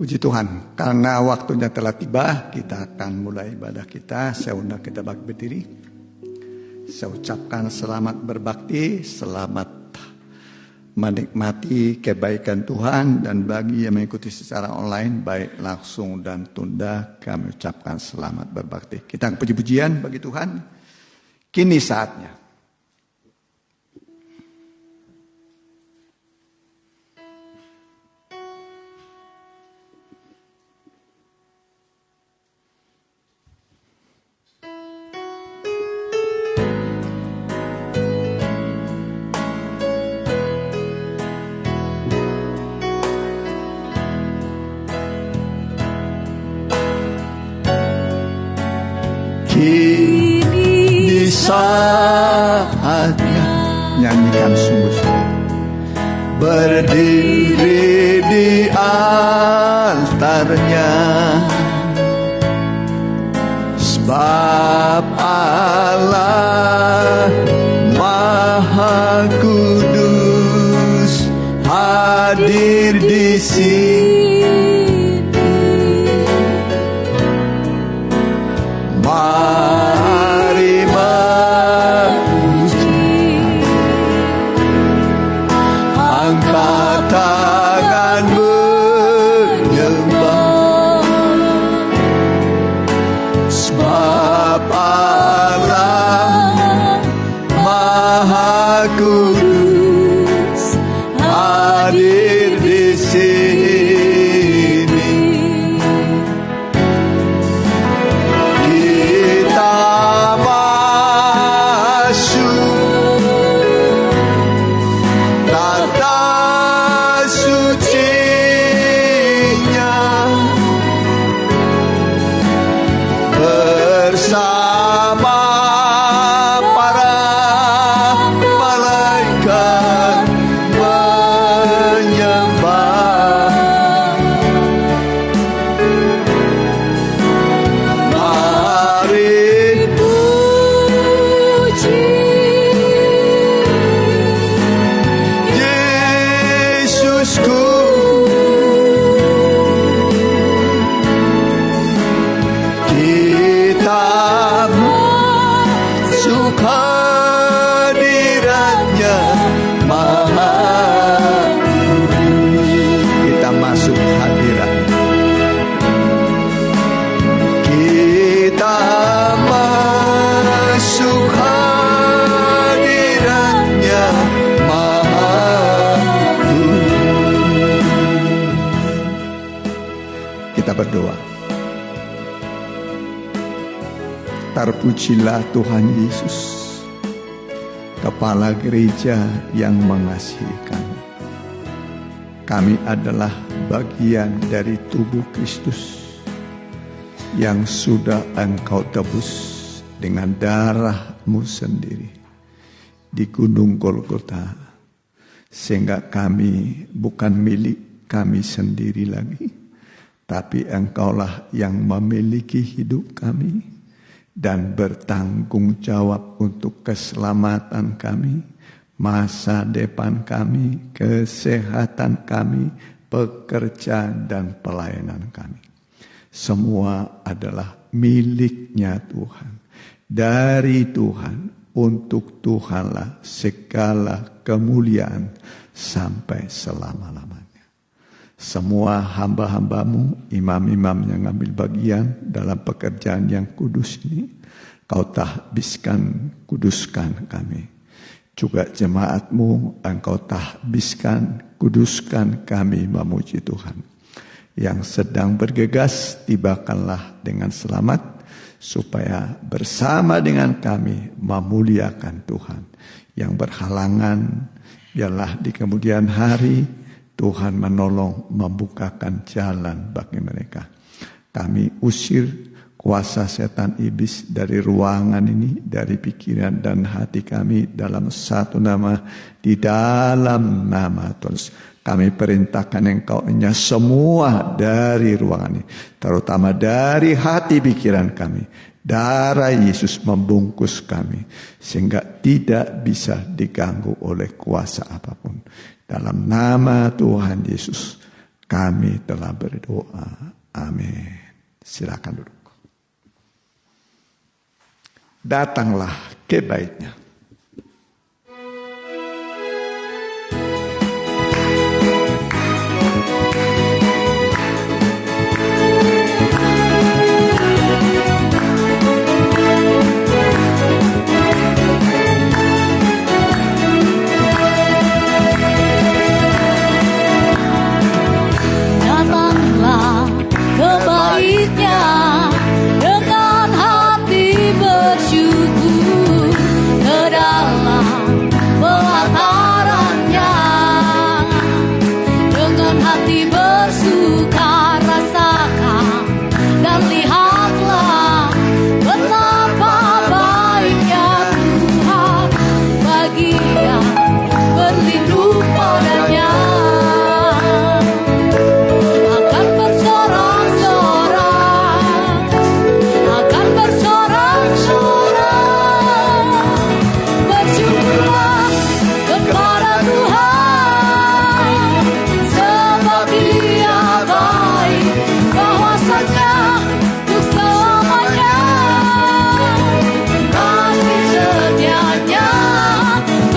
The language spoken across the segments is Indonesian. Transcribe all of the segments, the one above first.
Puji Tuhan, karena waktunya telah tiba, kita akan mulai ibadah kita. Saya undang kita berdiri. Saya ucapkan selamat berbakti, selamat menikmati kebaikan Tuhan. Dan bagi yang mengikuti secara online, baik langsung dan tunda, kami ucapkan selamat berbakti. Kita puji-pujian bagi Tuhan. Kini saatnya. Kini saatnya, nyanyikan sungguh-sungguh, berdiri di altarnya, sebab Allah Maha Kudus hadir di sini. Mari memuji, angkat tangan menyembah, sebab Allah Maha Kudus hadir di sini. Berdoa. Terpujilah Tuhan Yesus, Kepala Gereja yang mengasihi kami. Kami adalah bagian dari tubuh Kristus yang sudah Engkau tebus dengan darah-Mu sendiri di Gunung Golgota, sehingga kami bukan milik kami sendiri lagi, tapi Engkaulah yang memiliki hidup kami dan bertanggung jawab untuk keselamatan kami, masa depan kami, kesehatan kami, pekerjaan dan pelayanan kami. Semua adalah miliknya Tuhan. Dari Tuhan, untuk Tuhanlah segala kemuliaan sampai selama-lamanya. Semua hamba-hambamu, imam-imam yang ambil bagian dalam pekerjaan yang kudus ini, Kau tahbiskan, kuduskan kami. Juga jemaatmu, Engkau tahbiskan, kuduskan kami memuji Tuhan. Yang sedang bergegas, tibakanlah dengan selamat, supaya bersama dengan kami memuliakan Tuhan. Yang berhalangan, biarlah di kemudian hari, Tuhan menolong membukakan jalan bagi mereka. Kami usir kuasa setan iblis dari ruangan ini, dari pikiran dan hati kami dalam satu nama, di dalam nama Tuhan. Kami perintahkan Engkau semua dari ruangan ini, terutama dari hati pikiran kami. Darah Yesus membungkus kami, sehingga tidak bisa diganggu oleh kuasa apapun. Dalam nama Tuhan Yesus, Kami telah berdoa. Amin. Silakan duduk. Datanglah ke baitnya. Datanglah ke baitnya dengan hati bersyukur ke dalam pelatarannya, dengan hati bersuka rasakan dan lihatlah betapa baiknya Tuhan bagi yang berlindung padanya.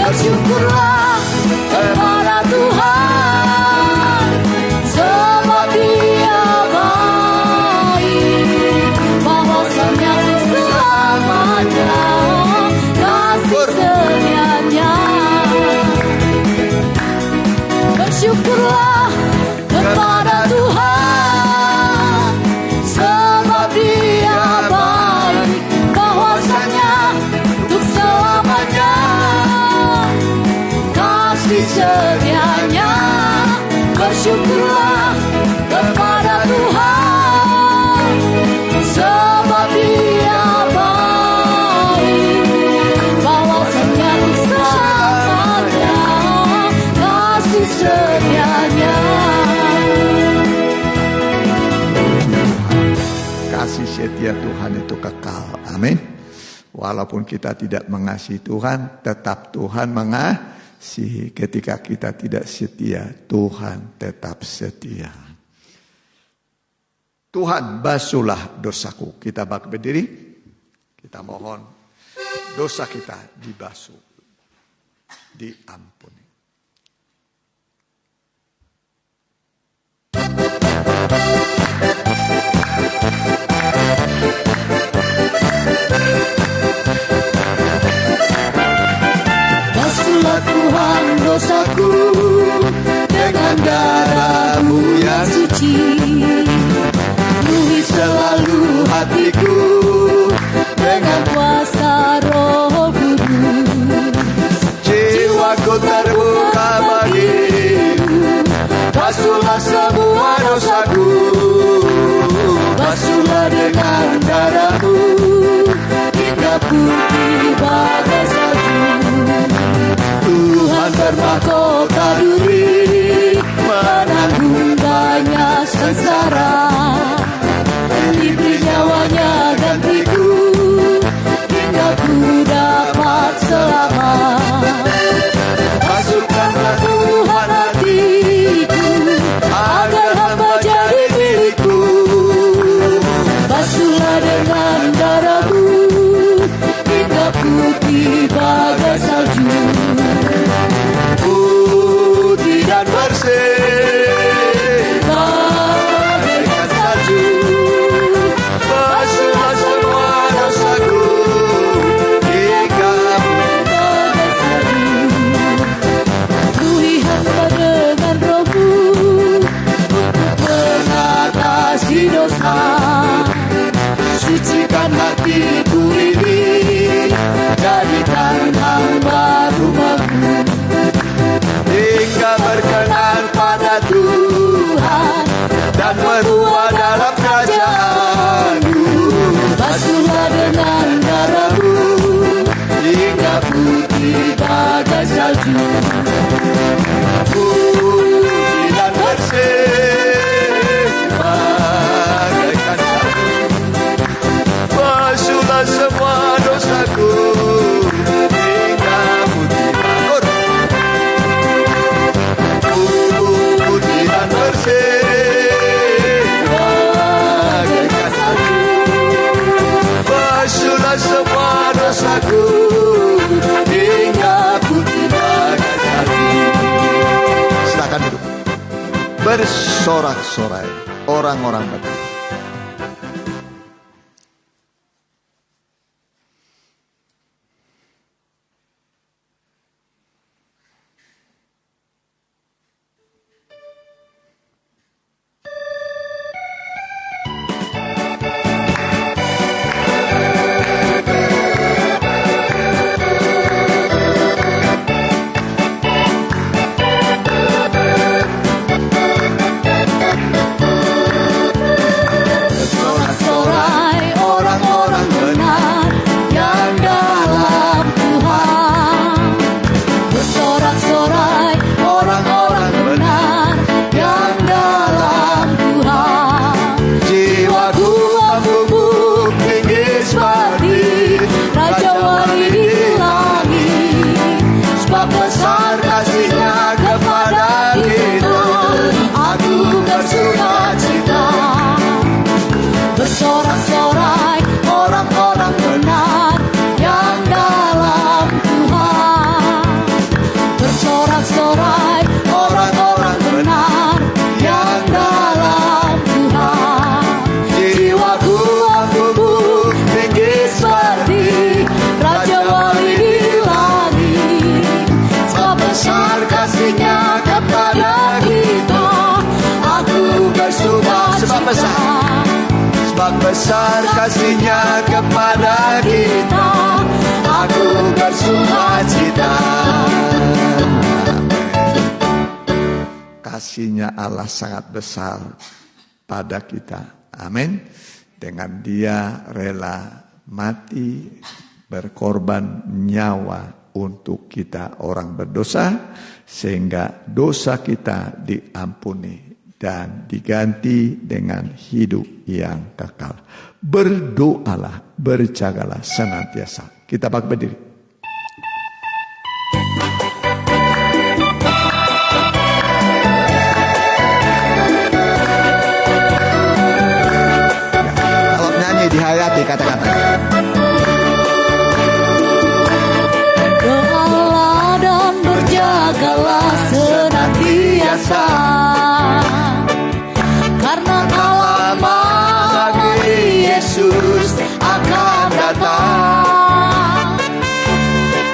Bersyukurlah kepada Tuhan, sebab Dia baik, bahwasanya untuk selamanya kasih setianya. Bersyukurlah kepada Tuhan, sebab Dia baik, bahwasanya untuk selamanya kasih setianya. Bersyukurlah kepada Tuhan, sebab Dia baik, bahwasanya untuk selamanya kasih setianya. Kasih setia Tuhan itu kekal. Amin. Walaupun kita tidak mengasihi Tuhan, tetap Tuhan mengasihi. Ketika kita tidak setia, Tuhan tetap setia. Tuhan, basuhlah dosaku. Kita berdiri, kita mohon dosa kita dibasuh, diampuni. Basuhlah Tuhan dosaku dengan darah-Mu yang suci, penuhi selalu hatiku dengan kuasa Roh Kudus. Jiwaku terbuka bagi-Mu, basuhlah semua dosaku. Basuhlah dengan darah-Mu hingga putih bagai salju. Tuhan bermahkota duri, menanggung banyak sengsara, diberi nyawanya gantiku hingga ku dapat selamat. Masukkanlah Tuhan hatiku, agar hamba jadi milikku. Basuhlah dengan darah-Mu hingga putih bagai salju. Putih dan bersih bagaikan salju. Basuhlah semua dosaku hingga Bagai salju. Penuhi hamba dengan Roh-Mu untuk mengatasi dosa. Sucikan hatiku ini, jadikan hamba rumah-Mu, hingga berkenan pada Tuhan dan meruah dalam kerajaan-Mu. basuhlah dengan darah-Mu hingga putih bagai salju. Putih dan bersih bagaikan salju. Basuhlah semua dosaku hingga putih bagus. Putih dan bersih jiwaku hingga putih bagai salju. Silakan duduk. Bersorak-sorai orang-orang beriman. Besar kasih-Nya kepada kita, aku bersukacita. Bersorak-sorai orang-orang benar yang dalam Tuhan. Bersorak-sorai orang-orang benar yang dalam Tuhan. Jiwaku aku tinggi seperti Raja Wali di langit. Besar kasih-Nya kepada kita, aku bersukacita. Sebab besar kasih-Nya kepada kita, aku bersukacita. Kasih-Nya Allah sangat besar pada kita. Amin. Dengan Dia rela mati, berkorban nyawa untuk kita orang berdosa, sehingga dosa kita diampuni dan diganti dengan hidup yang kekal. Berdoalah, berjagalah senantiasa. Kita bangkit berdiri. Ya, kalau nyanyi dihayati kata-katanya. Jagalah senantiasa, karena kala bagi Yesus akan datang.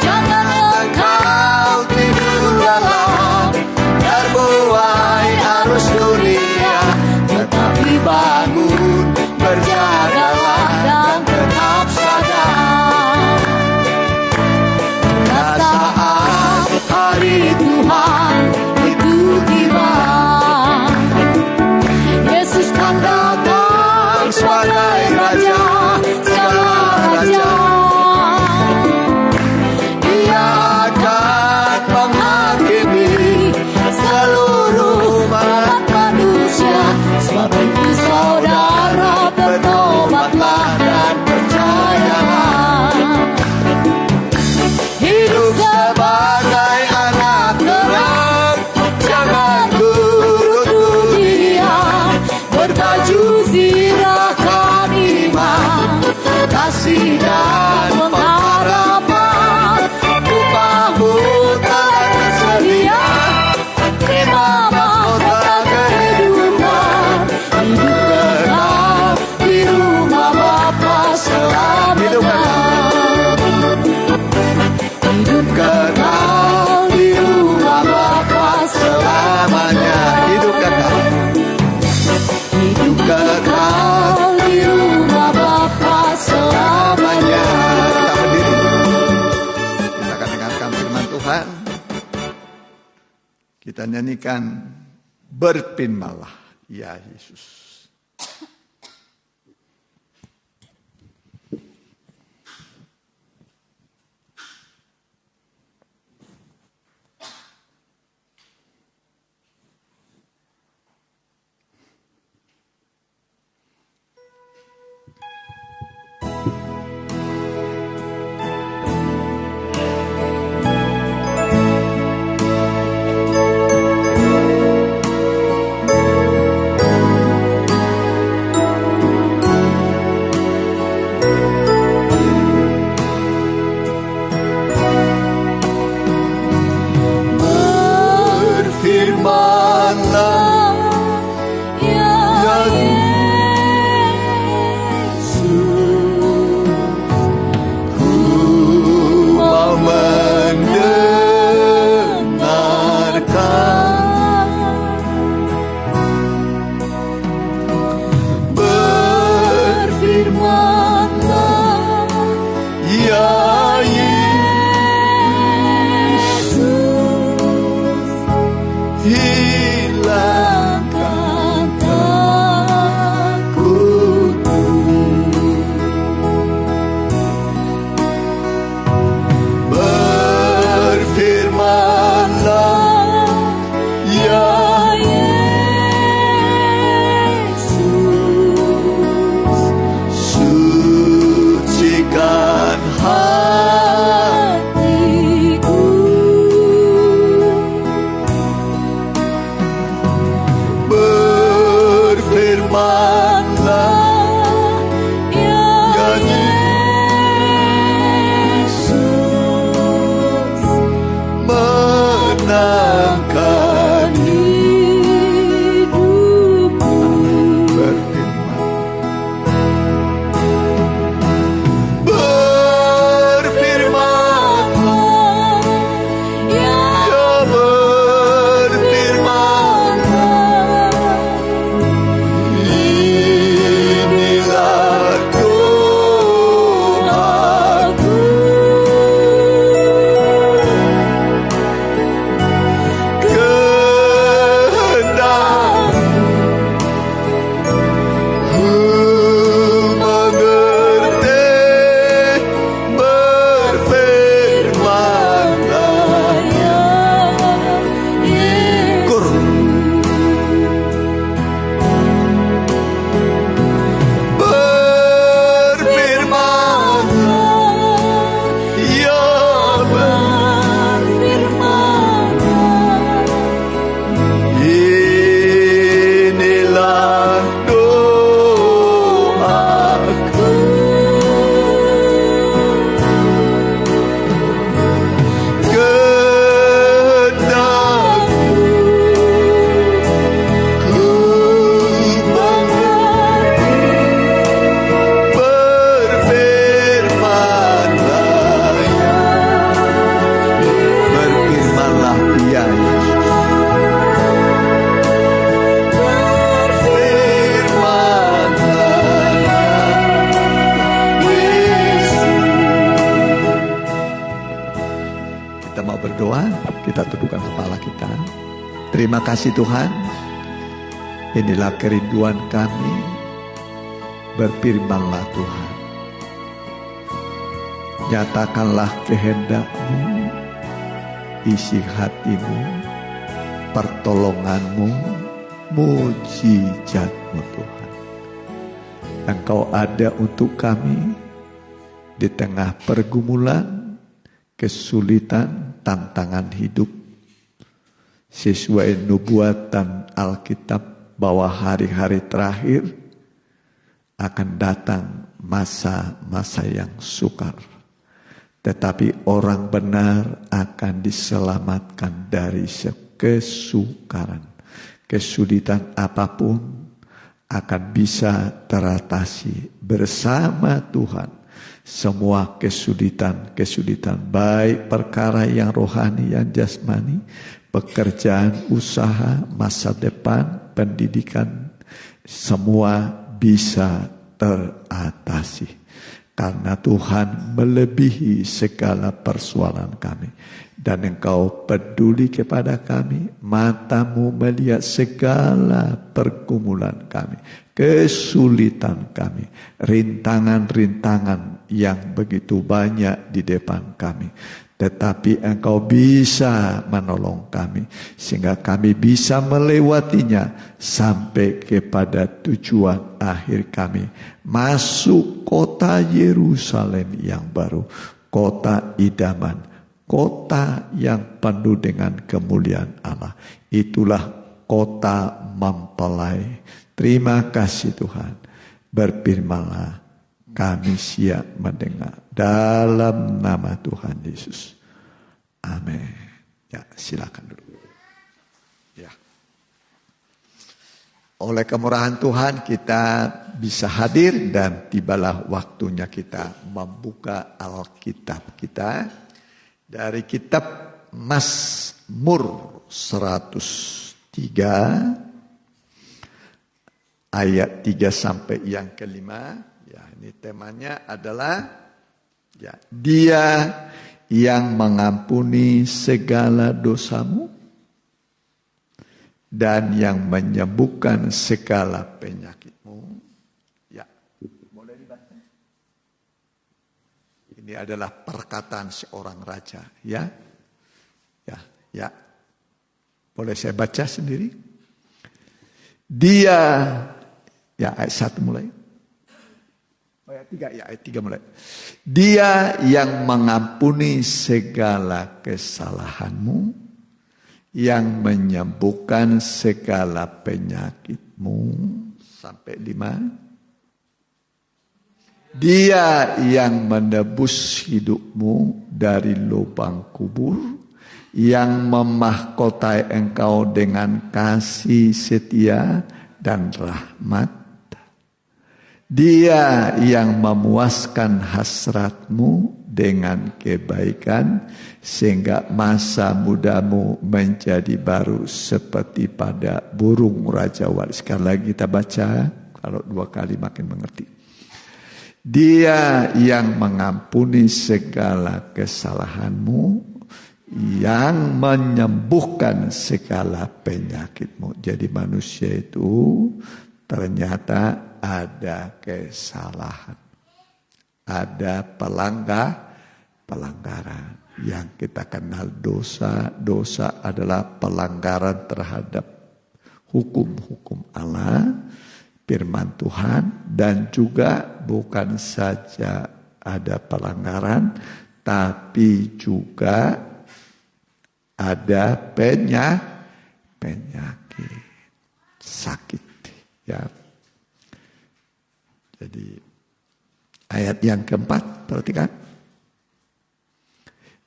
Jangan engkau tidur lelap terbuai arus dunia, tetapi bangun, berjagalah dan tetap sadar. Saat hari Tuhan itu tiba, Yesus akan datang sebagai Raja segala raja. Dia akan menghakimi seluruh umat manusia. Sebab itu saudara, bertobatlah dan percayalah. Hidup sebagai anak terang, jangan turut diam. Berbaju zirahkan iman, kasih dan pengharapan. Upahmu telah tersedia, terima mahkota kehidupan. Hidup kekal di rumah Bapa selamanya. Hidup kekal di rumah Bapa selamanya. Hidup kekal. Hidup kekal di rumah Bapa selamanya. Kita berdiri. Kita akan dengarkan firman Tuhan. Kita nyanyikan berfirmanlah ya Yesus. berfirmanlah, ya Yesus, menangkan hidupku. Berfirmanlah, Ya berfirmanlah, inilah doaku. Kehendakku mengerti, berfirmanlah, ya Kur. Berfirmanlah, ya inilah doaku. Kehendakku mengerti, berfirmanlah, berfirmanlah ya Yesus. Berfirmanlah ya Yesus. Kita mau berdoa, kita tundukkan kepala kita. Terima kasih Tuhan, inilah kerinduan kami. Berfirmanlah Tuhan, nyatakanlah kehendak-Mu, isi hatimu, pertolonganmu, mujizat-Mu Tuhan. Engkau ada untuk kami di tengah pergumulan, kesulitan, tantangan hidup. Sesuai nubuatan Alkitab bahwa hari-hari terakhir akan datang masa-masa yang sukar. Tetapi orang benar akan diselamatkan dari kesukaran. Kesulitan apapun akan bisa teratasi bersama Tuhan. Semua kesulitan baik perkara yang rohani, yang jasmani, pekerjaan, usaha, masa depan, pendidikan, semua bisa teratasi. Karena Tuhan melebihi segala persoalan kami. Dan Engkau peduli kepada kami, matamu melihat segala pergumulan kami, kesulitan kami, rintangan-rintangan yang begitu banyak di depan kami. Tetapi Engkau bisa menolong kami, sehingga kami bisa melewatinya sampai kepada tujuan akhir kami. Masuk kota Yerusalem yang baru, kota idaman, kota yang penuh dengan kemuliaan Allah. Itulah kota mempelai. Terima kasih Tuhan. Berfirmanlah, kami siap mendengar. Dalam nama Tuhan Yesus. Amin. Ya, silakan dulu. Ya. Oleh kemurahan Tuhan kita bisa hadir dan tibalah waktunya kita membuka Alkitab kita. Dari kitab Mazmur 103 ayat 3 sampai yang kelima. Ya, ini temanya adalah ya, Dia yang mengampuni segala dosamu dan yang menyembuhkan segala penyakitmu. Ya, boleh dibaca. Ini adalah perkataan seorang raja, ya. Ya. Boleh saya baca sendiri? Dia, ya ayat 1 mulai. Ayat 3 mulai. Dia yang mengampuni segala kesalahanmu, yang menyembuhkan segala penyakitmu. sampai 5. Dia yang menebus hidupmu dari lubang kubur, yang memahkotai engkau dengan kasih setia dan rahmat. Dia yang memuaskan hasratmu dengan kebaikan, sehingga masa mudamu menjadi baru seperti pada burung rajawali. Sekali lagi kita baca, kalau 2 kali makin mengerti. Dia yang mengampuni segala kesalahanmu, yang menyembuhkan segala penyakitmu. Jadi manusia itu ternyata ada kesalahan, ada pelanggaran. Yang kita kenal dosa. Dosa adalah pelanggaran terhadap hukum-hukum Allah, firman Tuhan, dan juga bukan saja ada pelanggaran, tapi juga ada penyakit, sakit, ya. Jadi ayat yang keempat, perhatikan.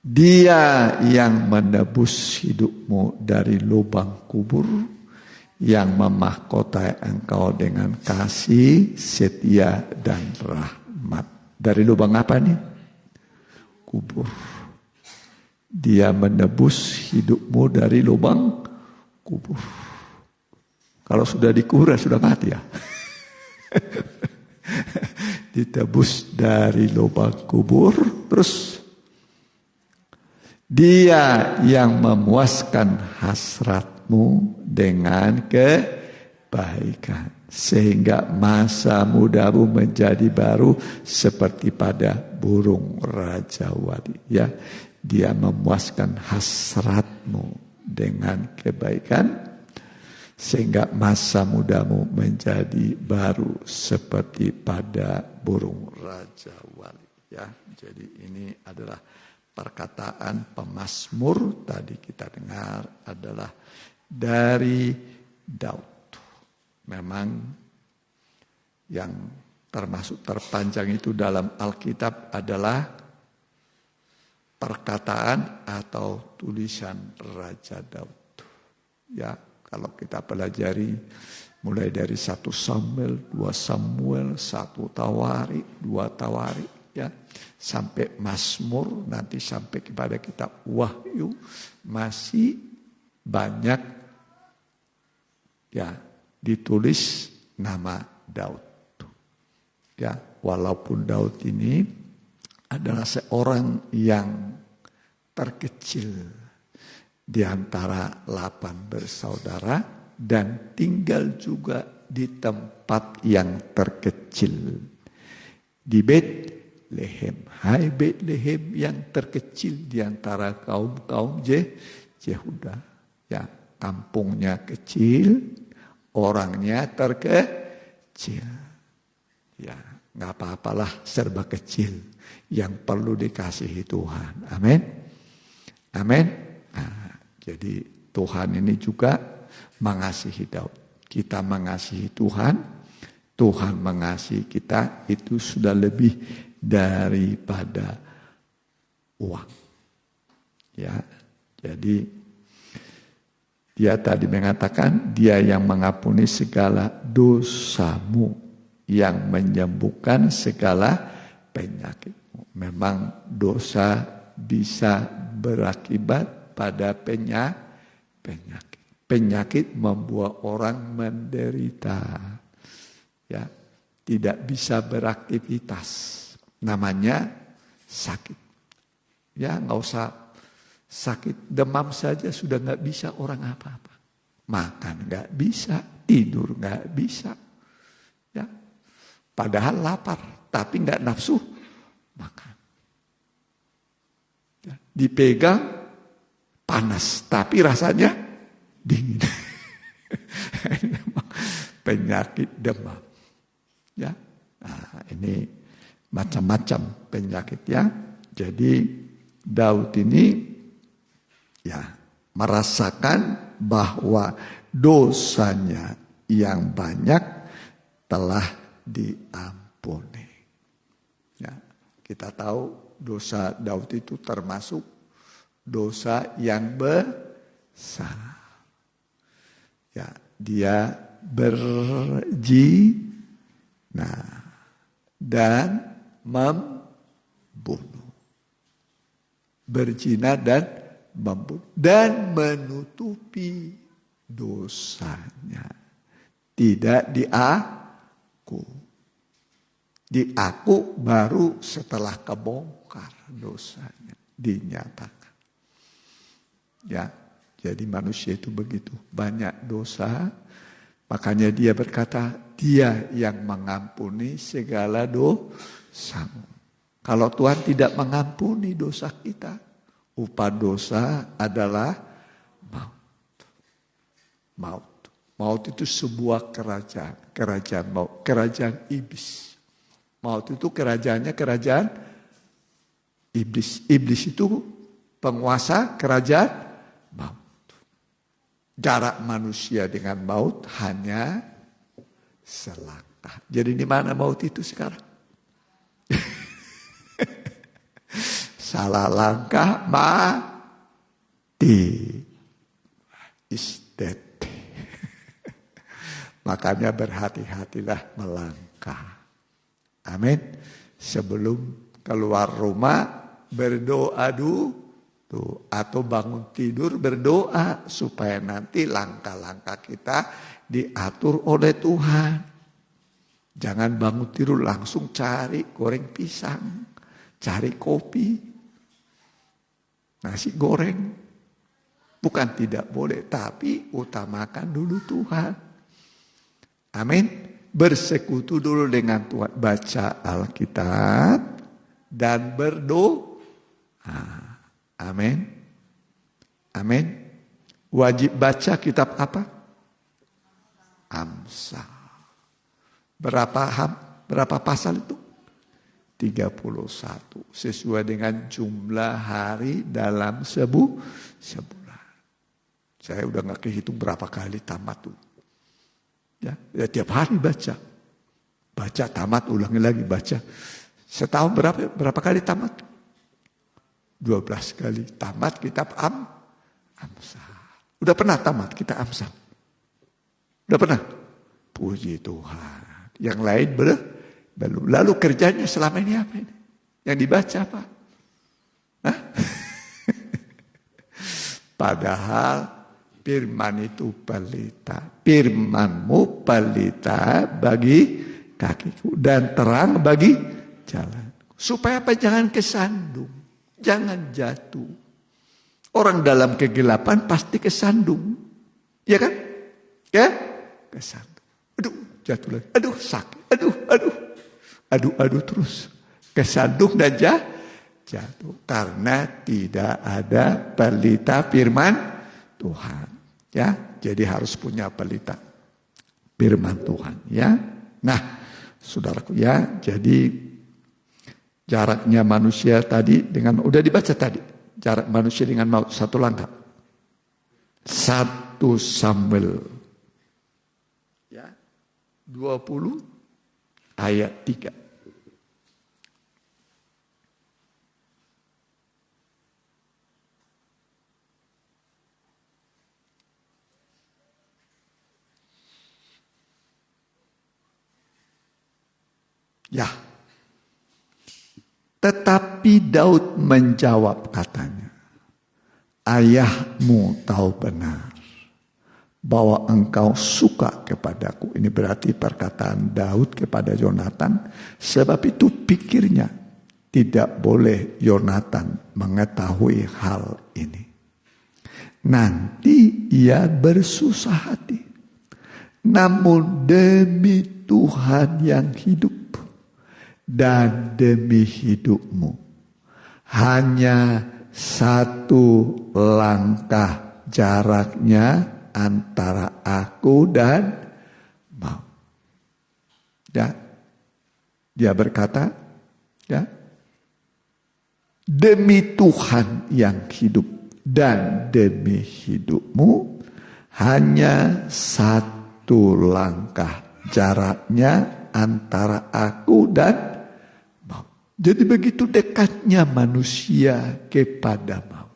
Dia yang menebus hidupmu dari lubang kubur, yang memahkotai engkau dengan kasih, setia, dan rahmat. Dari lubang apa nih? Kubur. Dia menebus hidupmu dari lubang kubur. Kalau sudah dikubur sudah mati ya. Ditebus dari lubang kubur. Terus dia yang memuaskan hasratmu dengan kebaikan, sehingga masa mudamu menjadi baru seperti pada burung rajawali. Ya, dia memuaskan hasratmu dengan kebaikan, sehingga masa mudamu menjadi baru seperti pada burung rajawali. Ya, jadi ini adalah perkataan pemazmur tadi kita dengar adalah dari Daud. Memang yang termasuk terpanjang itu dalam Alkitab adalah perkataan atau tulisan Raja Daud. Ya, kalau kita pelajari mulai dari 1 Samuel, 2 Samuel, 1 Tawarik, 2 Tawarik, ya, sampai Mazmur, nanti sampai kepada kitab Wahyu, masih banyak ya ditulis nama Daud. Ya, walaupun Daud ini adalah seorang yang terkecil di antara 8 bersaudara dan tinggal juga di tempat yang terkecil di Betlehem. Hai Betlehem yang terkecil di antara kaum-kaum Yehuda. Ya, kampungnya kecil, orangnya terkecil. Ya, nggak apa-apalah serba kecil. Yang perlu dikasihi Tuhan. Amin. Amin. Nah, jadi Tuhan ini juga mengasihi Daud. Kita mengasihi Tuhan, Tuhan mengasihi kita, itu sudah lebih daripada uang. Ya, jadi dia tadi mengatakan dia yang mengampuni segala dosamu, yang menyembuhkan segala penyakitmu. Memang dosa bisa berakibat pada penyakit. Penyakit membuat orang menderita. Ya, tidak bisa beraktivitas. Namanya sakit. Ya, nggak usah sakit demam saja sudah nggak bisa orang apa-apa. Makan nggak bisa, tidur nggak bisa. Ya, padahal lapar, tapi nggak nafsu makan. Ya, dipegang panas, tapi rasanya dingin. Penyakit demam. Ya, nah, ini macam-macam penyakit ya. Jadi Daud ini ya merasakan bahwa dosanya yang banyak telah diampuni. Ya, kita tahu dosa Daud itu termasuk dosa yang besar. Ya, dia berzina dan membunuh. Berzina dan membunuh dan menutupi dosanya. Tidak diaku. Diaku baru setelah kebongkar dosanya dinyatakan. Ya, jadi manusia itu begitu banyak dosa, makanya dia berkata, dia yang mengampuni segala dosamu. Kalau Tuhan tidak mengampuni dosa kita, upah dosa adalah maut. Maut. Maut itu sebuah kerajaan, kerajaan maut, kerajaan iblis. Maut itu kerajaannya kerajaan iblis. Iblis itu penguasa kerajaan maut. Jarak manusia dengan maut hanya selangkah. Jadi di mana maut itu sekarang? Salah langkah mati. Is dead. Makanya berhati-hatilah melangkah. Amin. Sebelum keluar rumah berdoa dulu. Atau bangun tidur berdoa supaya nanti langkah-langkah kita diatur oleh Tuhan. Jangan bangun tidur langsung cari goreng pisang, cari kopi, nasi goreng. Bukan tidak boleh, tapi utamakan dulu Tuhan. Amin. Bersekutu dulu dengan Tuhan, baca Alkitab dan berdoa. Amin. Amin. Wajib baca kitab apa? Amsal. Berapa pasal itu? 31. Sesuai dengan jumlah hari dalam sebulan. Saya udah gak kehitung berapa kali tamat tuh. Ya, tiap hari baca. Baca tamat, ulangi lagi baca. Setahun berapa kali tamat? 12 kali tamat kitab Amsal. Udah pernah tamat kitab Amsal? Udah pernah? Puji Tuhan. Yang lain belum. Lalu kerjanya selama ini apa ini? Yang dibaca apa? Hah? Padahal firman itu pelita. Firmanmu pelita bagi kakiku dan terang bagi jalan. Supaya apa? Jangan kesandung. Jangan jatuh. Orang dalam kegelapan pasti kesandung. Ya kan? Ya? Kesandung. Aduh, jatuh lagi. Aduh, sakit. Aduh terus. Kesandung dan jatuh. Karena tidak ada pelita firman Tuhan. Ya, jadi harus punya pelita firman Tuhan. Ya. Nah, saudaraku ya, jadi jaraknya manusia tadi dengan, udah dibaca tadi. Jarak manusia dengan maut, satu langkah. 1 Samuel. Ya, 20 ayat 3. Ya. Tetapi Daud menjawab katanya, ayahmu tahu benar bahwa engkau suka kepadaku. Ini berarti perkataan Daud kepada Yonatan. Sebab itu pikirnya tidak boleh Yonatan mengetahui hal ini. Nanti ia bersusah hati. Namun demi Tuhan yang hidup dan demi hidupmu, hanya 1 langkah jaraknya antara aku dan maut. Ya, dia berkata, ya, demi Tuhan yang hidup dan demi hidupmu, hanya 1 langkah jaraknya antara aku dan maut. Jadi begitu dekatnya manusia kepada maut.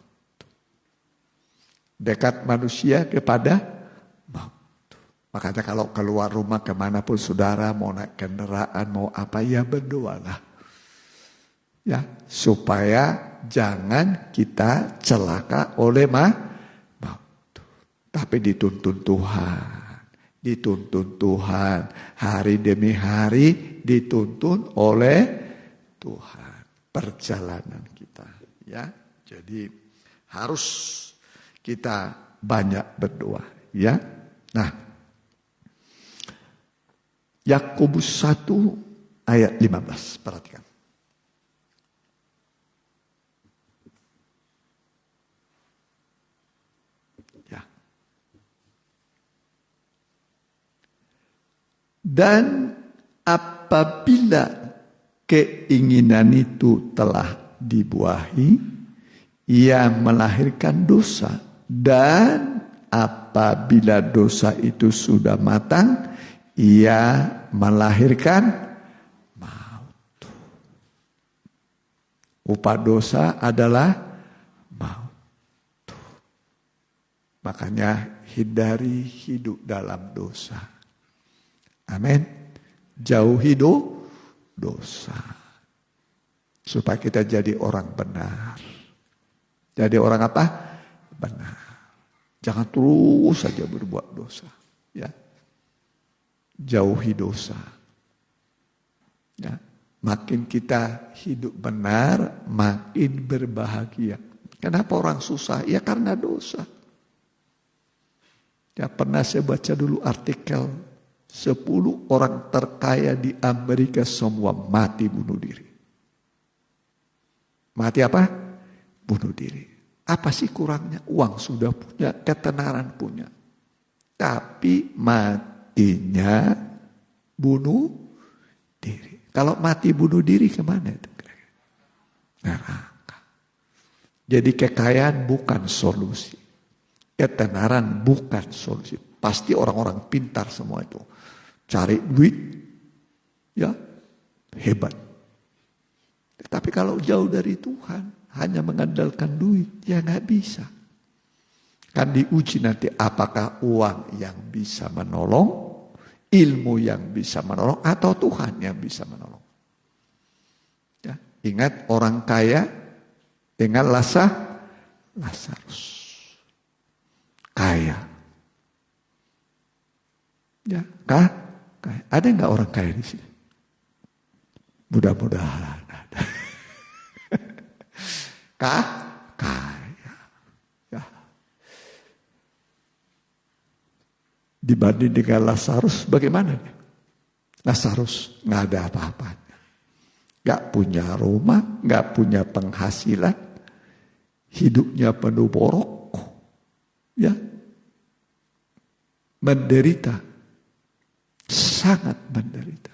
Dekat manusia kepada maut. Makanya kalau keluar rumah kemanapun saudara, mau naik kendaraan, mau apa, ya berdoalah. Ya, supaya jangan kita celaka oleh maut. Tapi dituntun Tuhan. Dituntun Tuhan. Hari demi hari dituntun oleh Tuhan. Perjalanan kita. Ya, jadi harus kita banyak berdoa, ya. Nah, Yakobus 1 ayat 15, perhatikan. Ya. Dan apabila keinginan itu telah dibuahi, ia melahirkan dosa. Dan apabila dosa itu sudah matang, ia melahirkan maut. Upah dosa adalah maut. Makanya hindari hidup dalam dosa. Amin. Jauhi dosa. Supaya kita jadi orang benar. Jadi orang apa? Benar. Jangan terus saja berbuat dosa. Ya. Jauhi dosa. Ya. Makin kita hidup benar, makin berbahagia. Kenapa orang susah? Ya karena dosa. Ya, pernah saya baca dulu artikel 10 orang terkaya di Amerika semua mati bunuh diri. Mati apa? Bunuh diri. Apa sih kurangnya? Uang sudah punya, ketenaran punya. Tapi matinya bunuh diri. Kalau mati bunuh diri kemana itu? Neraka. Jadi kekayaan bukan solusi. Ketenaran bukan solusi. Pasti orang-orang pintar semua itu. Cari duit, ya hebat. Tapi kalau jauh dari Tuhan, hanya mengandalkan duit, ya nggak bisa. Kan diuji nanti apakah uang yang bisa menolong, ilmu yang bisa menolong, atau Tuhan yang bisa menolong. Ya, ingat orang kaya dengan Lazarus. Kaya. Ya, kaya. Ada nggak orang kaya di sini? Mudah-mudahan ada. Kaya. Ya. Dibanding dengan Lazarus, bagaimana dia? Lazarus nggak ada apa-apanya. Nggak punya rumah, nggak punya penghasilan. Hidupnya penuh borok. Ya. Menderita. Sangat menderita.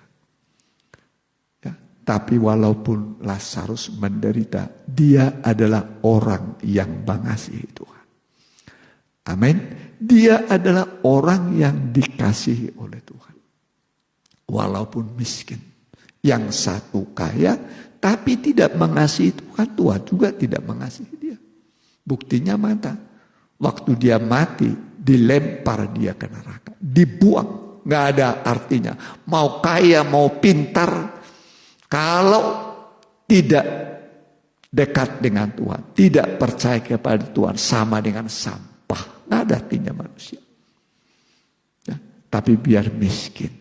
Ya. Tapi walaupun Lazarus menderita, dia adalah orang yang mengasihi Tuhan. Amin. Dia adalah orang yang dikasihi oleh Tuhan. Walaupun miskin. Yang satu kaya, tapi tidak mengasihi Tuhan. Tuhan juga tidak mengasihi dia. Buktinya mata. Waktu dia mati, dilempar dia ke neraka. Dibuang. Nggak ada artinya. Mau kaya, mau pintar. Kalau tidak dekat dengan Tuhan. Tidak percaya kepada Tuhan. Sama dengan sampah. Nggak ada artinya manusia. Ya, tapi biar miskin.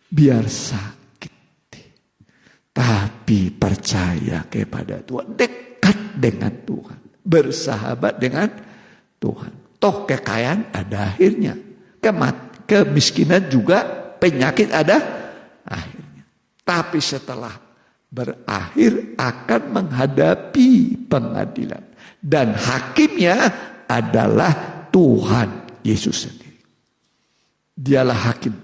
Biar sakit. Tapi percaya kepada Tuhan. Dekat dengan Tuhan. Bersahabat dengan Tuhan. Toh kekayaan ada akhirnya. Kemiskinan juga, penyakit ada akhirnya. Tapi setelah berakhir akan menghadapi pengadilan. Dan hakimnya adalah Tuhan Yesus sendiri. Dialah hakim.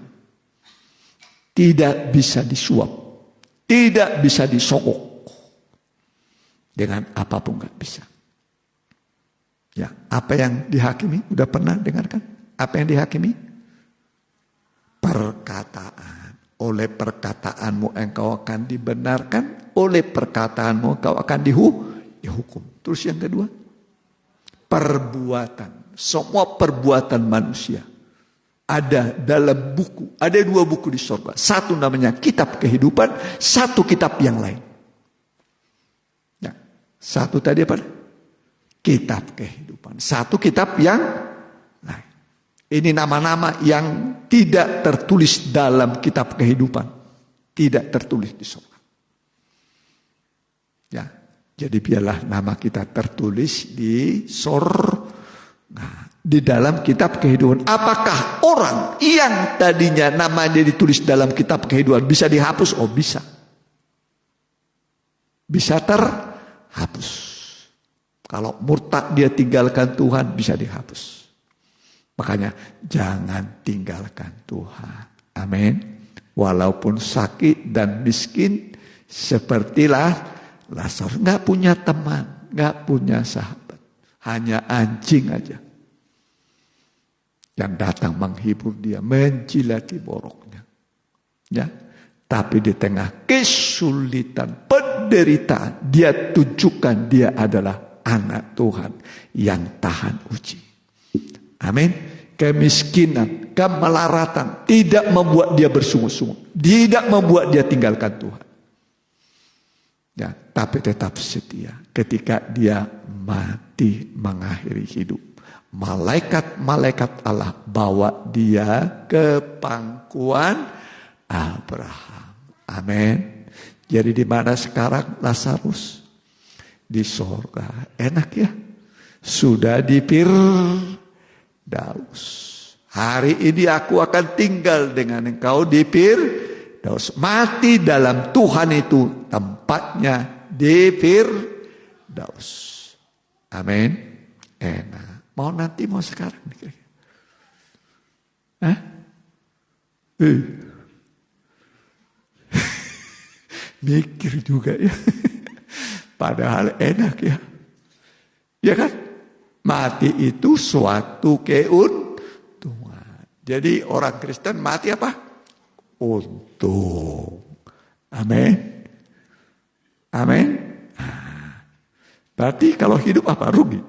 Tidak bisa disuap. Tidak bisa disogok. Dengan apapun gak bisa. Ya, apa yang dihakimi? Udah pernah dengarkan? Apa yang dihakimi? perkataan. Oleh perkataanmu engkau akan dibenarkan, oleh perkataanmu engkau akan dihukum. Terus yang kedua, perbuatan. Semua perbuatan manusia ada dalam buku. Ada 2 buku di surga. Satu namanya kitab kehidupan, satu kitab yang lain. Nah, satu tadi apa? Kitab kehidupan. Satu kitab yang lain. Ini nama-nama yang tidak tertulis dalam kitab kehidupan. Tidak tertulis di surga. Ya, jadi biarlah nama kita tertulis di surga. Di dalam kitab kehidupan. Apakah orang yang tadinya namanya ditulis dalam kitab kehidupan bisa dihapus? Oh, bisa. Bisa terhapus. Kalau murtad dia tinggalkan Tuhan, bisa dihapus. Makanya jangan tinggalkan Tuhan. Amin. Walaupun sakit dan miskin, sepertilah Lazarus. Gak punya teman, gak punya sahabat. Hanya anjing aja yang datang menghibur dia, menjilati boroknya. Ya, tapi di tengah kesulitan, penderitaan, dia tunjukkan dia adalah anak Tuhan yang tahan uji. Amin. Kemiskinan, kemelaratan tidak membuat dia bersungut-sungut, tidak membuat dia tinggalkan Tuhan. Ya, tapi tetap setia ketika dia mati mengakhiri hidup. Malaikat-malaikat Allah bawa dia ke pangkuan Abraham. Amin. Jadi di mana sekarang Lazarus? Di sorga. Enak ya. Sudah di Firdaus. Hari ini aku akan tinggal dengan engkau di Firdaus. Mati dalam Tuhan itu tempatnya di Firdaus. Amin. Enak. Mau nanti, mau sekarang? Hah? Mikir juga ya. Padahal enak ya. Ya kan? Mati itu suatu keuntungan. Jadi orang Kristen mati apa? Untung. Amin. Amin. Berarti kalau hidup apa? Rugi.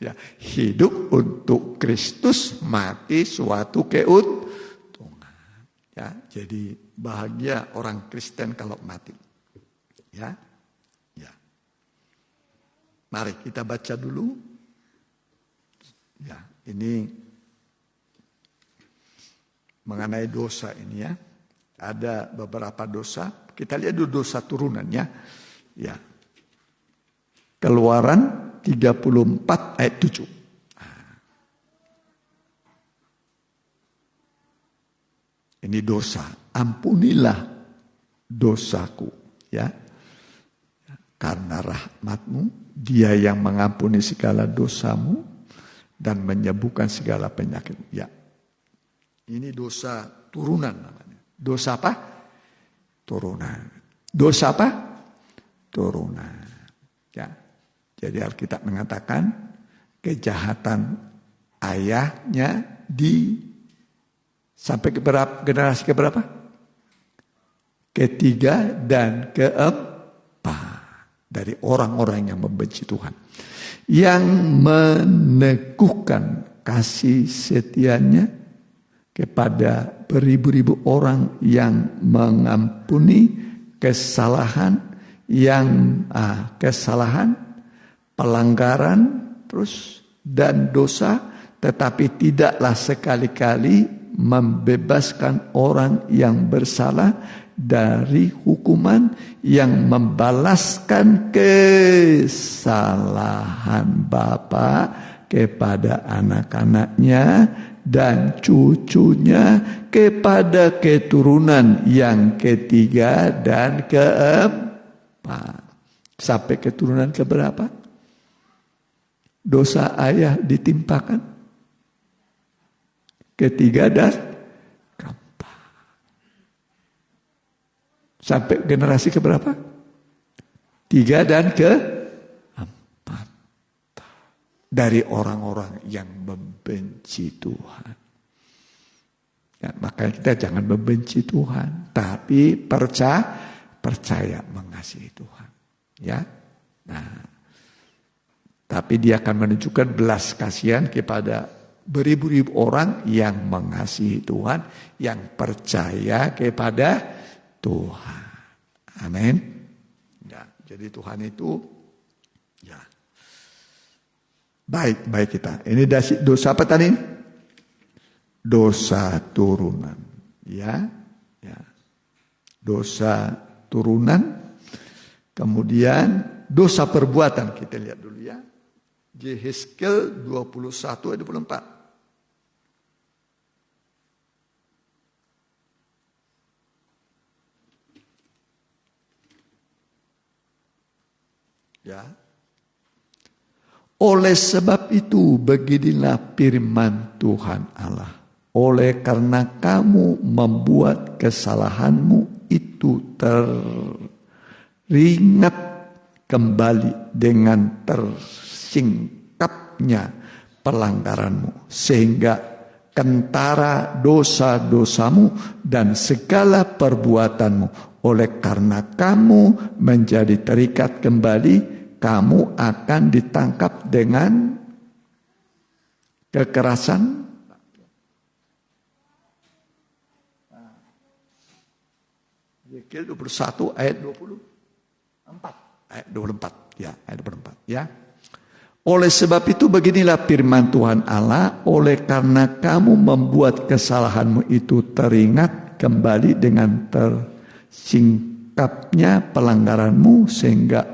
Ya, hidup untuk Kristus, mati suatu keuntungan. Ya, jadi bahagia orang Kristen kalau mati. Ya, ya. Mari kita baca dulu. Ya, ini mengenai dosa ini ya. Ada beberapa dosa. Kita lihat dulu dosa turunannya. Ya. Keluaran 34 ayat 7. Ini dosa. Ampunilah dosaku. Ya. Karena rahmatmu, dia yang mengampuni segala dosamu dan menyembuhkan segala penyakit. Ya. Ini dosa turunan namanya. Dosa apa? Turunan. Dosa apa? Turunan. Ya. Jadi Alkitab mengatakan kejahatan ayahnya sampai ke generasi keberapa? Ketiga dan keempat dari orang-orang yang membenci Tuhan. Yang meneguhkan kasih setianya kepada beribu-ribu orang yang mengampuni kesalahan, pelanggaran, terus dan dosa, tetapi tidaklah sekali-kali membebaskan orang yang bersalah dari hukuman, yang membalaskan kesalahan bapa kepada anak-anaknya dan cucunya kepada keturunan yang ketiga dan keempat. Sampai keturunan keberapa? Dosa ayah ditimpakan ketiga dan keempat. Sampai generasi keberapa? 3 dan ke-4. Dari orang-orang yang membenci Tuhan. Ya, makanya kita jangan membenci Tuhan, tapi percaya mengasihi Tuhan. Ya, nah, tapi Dia akan menunjukkan belas kasihan kepada beribu-ribu orang yang mengasihi Tuhan, yang percaya kepada Tuhan. Amin. Ya, jadi Tuhan itu ya baik kita. Ini dosa apa tadi? Dosa turunan. Ya. Dosa turunan. Kemudian dosa perbuatan. Kita lihat dulu ya. Yehezkiel 21 ayat 24. Ya. Oleh sebab itu beginilah firman Tuhan Allah. Oleh karena kamu membuat kesalahanmu itu teringat kembali dengan tersingkapnya pelanggaranmu. Sehingga kentara dosa-dosamu dan segala perbuatanmu. Oleh karena kamu menjadi terikat kembali, kamu akan ditangkap dengan kekerasan. Yehezkiel 21 ayat 24. Ayat 24. Ya, ayat 24. Ya. Oleh sebab itu beginilah firman Tuhan Allah, oleh karena kamu membuat kesalahanmu itu teringat kembali dengan tersingkapnya pelanggaranmu, sehingga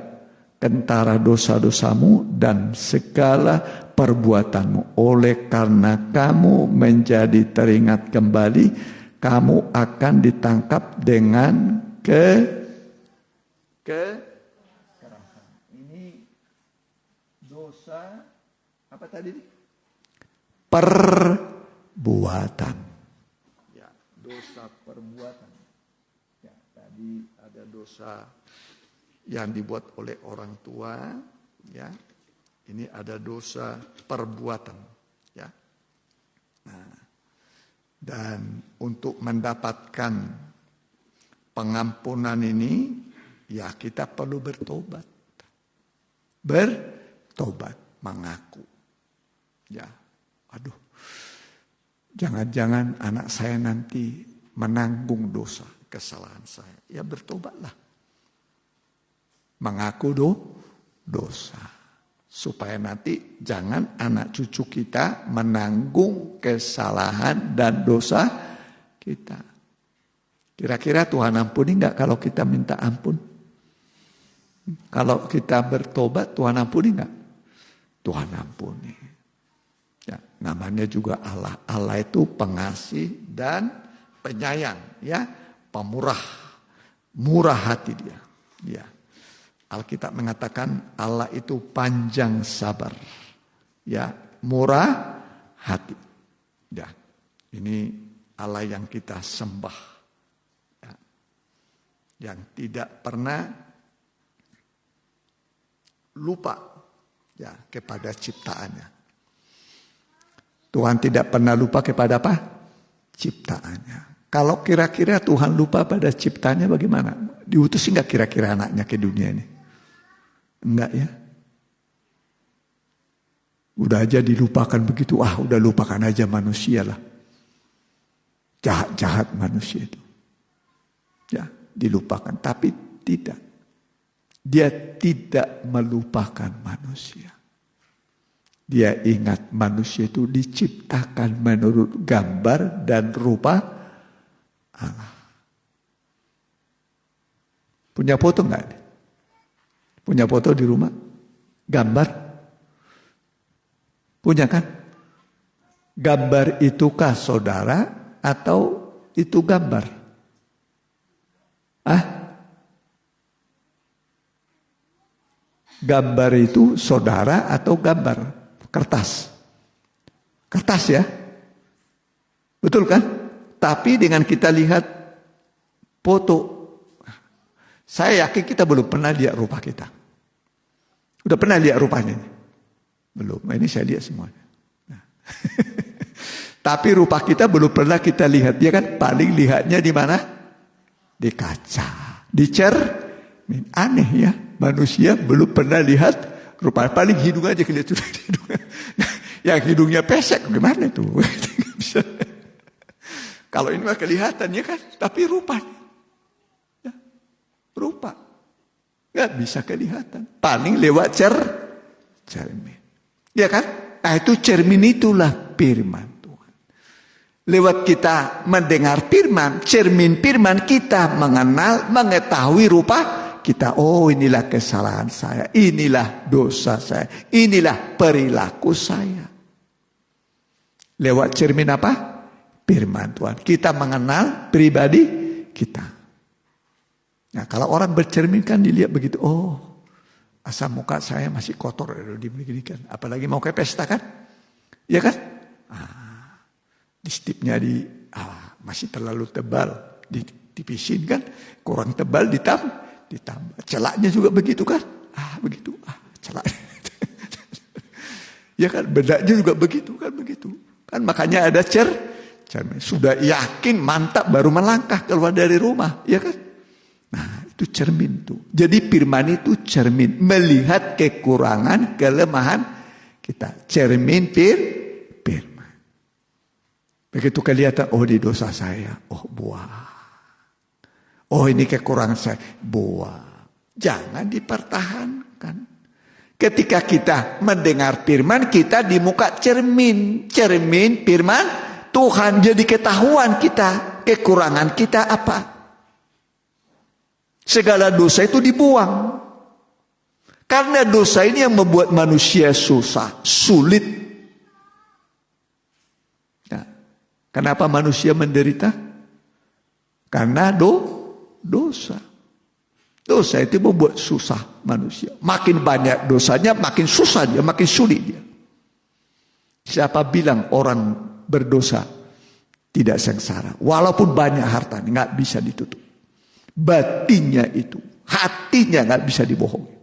kentara dosa-dosamu dan segala perbuatanmu. Oleh karena kamu menjadi teringat kembali, kamu akan ditangkap dengan kekerasan. Ini dosa apa tadi? Perbuatan. Ya, dosa perbuatan. Ya, tadi ada dosa yang dibuat oleh orang tua, ya. Ini ada dosa perbuatan, ya. Nah, dan untuk mendapatkan pengampunan ini, ya kita perlu bertobat. Bertobat, mengaku. Ya, aduh, jangan-jangan anak saya nanti menanggung dosa, kesalahan saya. Ya bertobatlah. Mengaku dosa. Supaya nanti jangan anak cucu kita menanggung kesalahan dan dosa kita. Kira-kira Tuhan ampuni enggak kalau kita minta ampun? Kalau kita bertobat, Tuhan ampuni enggak? Tuhan ampuni. Ya, namanya juga Allah. Allah itu pengasih dan penyayang, ya, pemurah, murah hati Dia. Ya. Alkitab mengatakan Allah itu panjang sabar, ya, murah hati. Ya, ini Allah yang kita sembah, ya, yang tidak pernah lupa, ya, kepada ciptaannya. Tuhan tidak pernah lupa kepada apa? Ciptaannya. Kalau kira-kira Tuhan lupa pada ciptaannya bagaimana? Diutus enggak kira-kira anaknya ke dunia ini? Enggak ya. Udah aja dilupakan begitu. Udah lupakan aja manusia lah. Jahat-jahat manusia itu. Ya, dilupakan. Tapi tidak. Dia tidak melupakan manusia. Dia ingat manusia itu diciptakan menurut gambar dan rupa Allah. Punya foto enggak? Punya foto di rumah? Gambar? Punya kan? Gambar itukah saudara atau itu gambar? Gambar itu saudara atau gambar? Kertas. Kertas ya? Betul kan? Tapi dengan kita lihat foto, saya yakin kita belum pernah lihat rupa kita. Udah pernah lihat rupanya? Belum. Ini saya lihat semuanya. Nah. Tapi rupa kita belum pernah kita lihat. Dia kan paling lihatnya di mana? Di kaca. Di cermin. Aneh ya. Manusia belum pernah lihat rupa. Paling hidung aja kelihatan. Yang hidungnya pesek. Gimana itu? Kalau ini mah kelihatan ya kan. Tapi rupanya. Ya, rupa. Gak bisa kelihatan. Paling lewat cermin. Ya kan? Nah itu cermin itulah firman Tuhan. Lewat kita mendengar firman, cermin firman kita mengenal, mengetahui rupa kita. Oh inilah kesalahan saya, inilah dosa saya, inilah perilaku saya. Lewat cermin apa? Firman Tuhan. Kita mengenal pribadi kita. Nah kalau orang bercermin kan dilihat begitu. Oh asam muka saya masih kotor. Diberikan. Apalagi mau ke pesta kan. Ya kan. Di stipnya masih terlalu tebal. Ditipisin kan. Kurang tebal ditambah. Celaknya juga begitu kan. Begitu. Celak. Ya kan. Bedanya juga begitu kan. Begitu. Kan makanya ada cermin. Sudah yakin mantap baru melangkah keluar dari rumah. Ya kan. Nah itu cermin tuh. Jadi firman itu cermin. Melihat kekurangan, kelemahan kita. Cermin firman. Begitu kelihatan, oh di dosa saya. Oh buah. Oh ini kekurangan saya. Buah. Jangan dipertahankan. Ketika kita mendengar firman, kita di muka cermin. Cermin firman Tuhan. Jadi ketahuan kita. Kekurangan kita apa? Segala dosa itu dibuang. Karena dosa ini yang membuat manusia susah, sulit. Nah, kenapa manusia menderita? Karena dosa. Dosa itu membuat susah manusia. Makin banyak dosanya, makin susah dia, makin sulit dia. Siapa bilang orang berdosa tidak sengsara? Walaupun banyak harta, nggak bisa ditutup. Batinnya itu, hatinya nggak bisa dibohongi.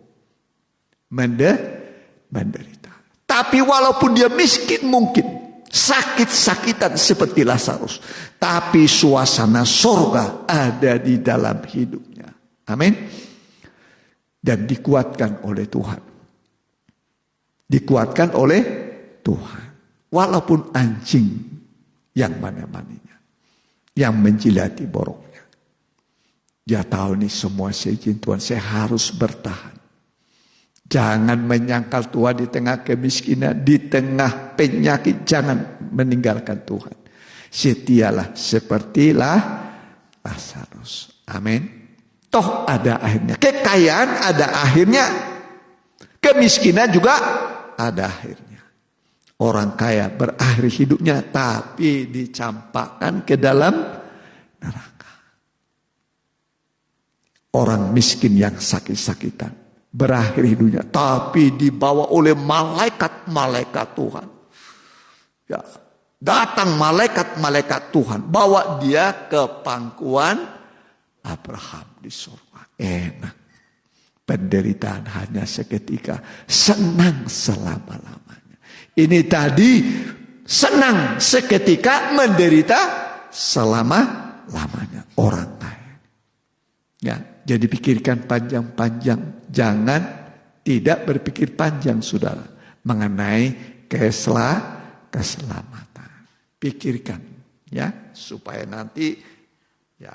Menderita. Tapi walaupun dia miskin mungkin, sakit-sakitan seperti Lazarus, tapi suasana surga ada di dalam hidupnya. Amin. Dan dikuatkan oleh Tuhan. Dikuatkan oleh Tuhan. Walaupun anjing yang mana-maninya, yang menjilati boroknya. Dia tahu nih semua seizin Tuhan, saya harus bertahan. Jangan menyangkal Tuhan di tengah kemiskinan, di tengah penyakit, jangan meninggalkan Tuhan. Setialah sepertilah Lazarus. Amin. Toh ada akhirnya. Kekayaan ada akhirnya. Kemiskinan juga ada akhirnya. Orang kaya berakhir hidupnya tapi dicampakkan ke dalam neraka. Orang miskin yang sakit-sakitan berakhir hidupnya tapi dibawa oleh malaikat-malaikat Tuhan. Ya, datang malaikat-malaikat Tuhan bawa dia ke pangkuan Abraham di surga. Enak. Penderitaan hanya seketika. Senang selama-lamanya. Ini tadi senang seketika, menderita selama-lamanya. Orang kaya. Ya, jadi pikirkan panjang-panjang. Jangan tidak berpikir panjang, saudara. Mengenai keselamatan. Pikirkan. Ya, supaya nanti ya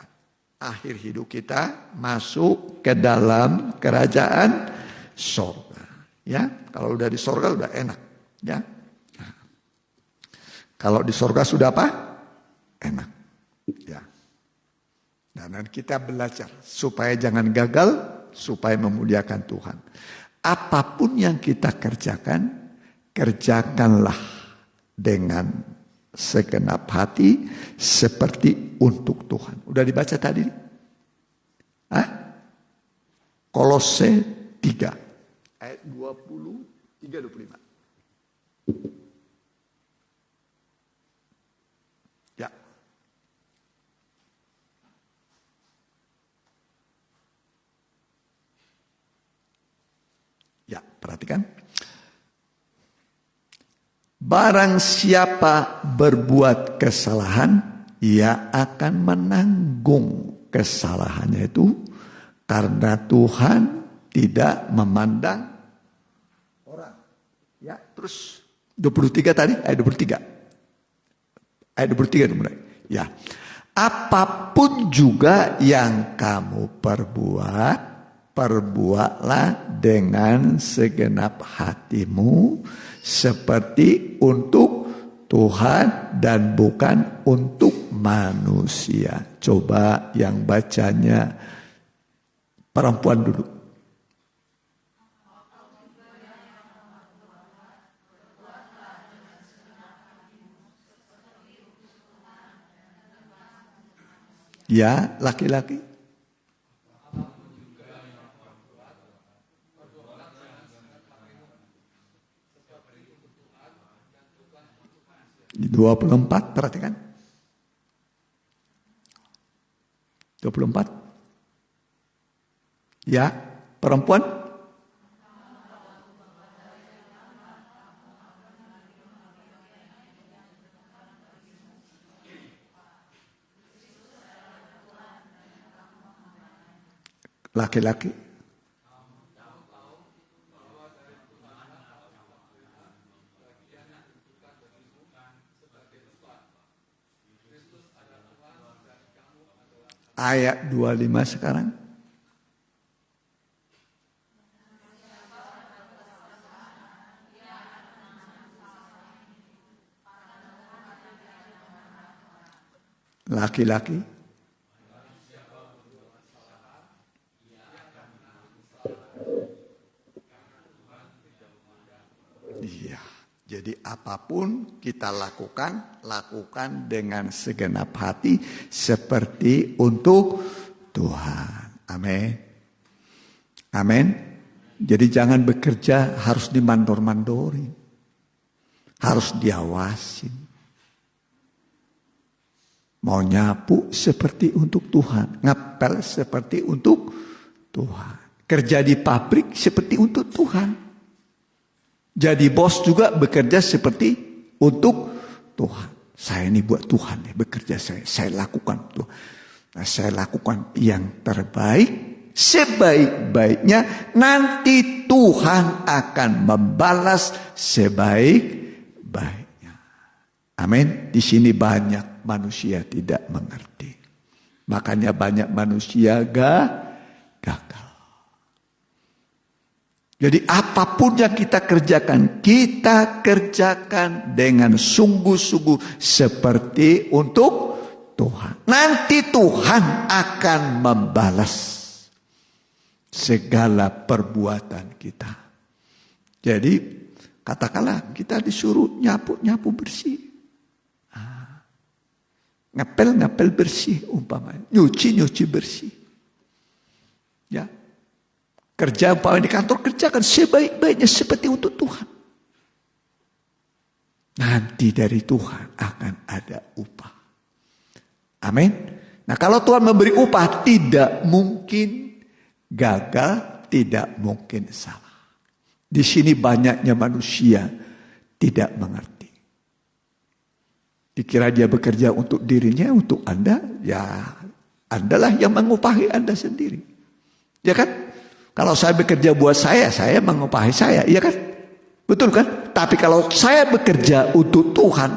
akhir hidup kita masuk ke dalam kerajaan surga. Ya, kalau udah di surga udah enak. Ya, kalau di surga sudah apa? Enak. Ya. Dan kita belajar supaya jangan gagal, supaya memuliakan Tuhan. Apapun yang kita kerjakan, kerjakanlah dengan segenap hati seperti untuk Tuhan. Udah dibaca tadi? Kolose 3 ayat 23-25. Ya. Ya, perhatikan. barang siapa berbuat kesalahan, ia akan menanggung kesalahannya itu, karena Tuhan tidak memandang orang. Ya, terus 23 tadi, ayat 23. Ayat 23 mulai. Ya. Apapun juga yang kamu perbuat, perbuatlah dengan segenap hatimu, seperti untuk Tuhan dan bukan untuk manusia. Coba yang bacanya perempuan dulu. Ya, laki-laki. Di 24, perhatikan. 24. Ya, perempuan. Laki-laki. Ayat 25 sekarang. Laki-laki. Iya. Jadi apapun kita lakukan, lakukan dengan segenap hati seperti untuk Tuhan. Amin. Amin. Jadi jangan bekerja harus dimandor-mandori. Harus diawasin. Mau nyapu seperti untuk Tuhan. Ngepel seperti untuk Tuhan. Kerja di pabrik seperti untuk Tuhan. Jadi bos juga bekerja seperti untuk Tuhan. Saya ini buat Tuhan ya, bekerja saya lakukan tuh. Nah, saya lakukan yang terbaik, sebaik-baiknya. Nanti Tuhan akan membalas sebaik-baiknya. Amin. Di sini banyak manusia tidak mengerti. Makanya banyak manusia gagal. Jadi apapun yang kita kerjakan dengan sungguh-sungguh seperti untuk Tuhan. Nanti Tuhan akan membalas segala perbuatan kita. Jadi katakanlah kita disuruh nyapu bersih. Ngepel bersih umpamanya. Nyuci bersih. Ya. Kerja umpamanya di kantor, kerjakan sebaik-baiknya seperti untuk Tuhan. Nanti dari Tuhan akan ada upah. Amin. Nah kalau Tuhan memberi upah, tidak mungkin gagal, tidak mungkin salah. Di sini banyaknya manusia tidak mengerti. Dikira dia bekerja untuk dirinya, untuk Anda, ya Andalah yang mengupahi Anda sendiri. Ya kan? Kalau saya bekerja buat saya mengupahi saya, iya kan? Betul kan? Tapi kalau saya bekerja untuk Tuhan,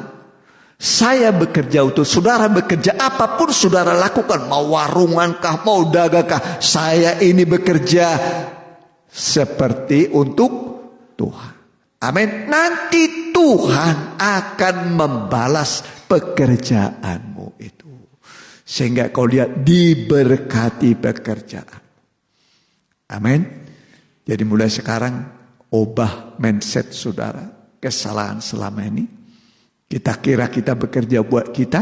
saya bekerja untuk saudara, bekerja apapun saudara lakukan, mau warungankah, mau dagangkah, saya ini bekerja seperti untuk Tuhan. Amin. Nanti Tuhan akan membalas pekerjaanmu itu. Sehingga kau lihat diberkati pekerjaan. Amin. Jadi mulai sekarang ubah mindset saudara. Kesalahan selama ini. Kita kira kita bekerja buat kita.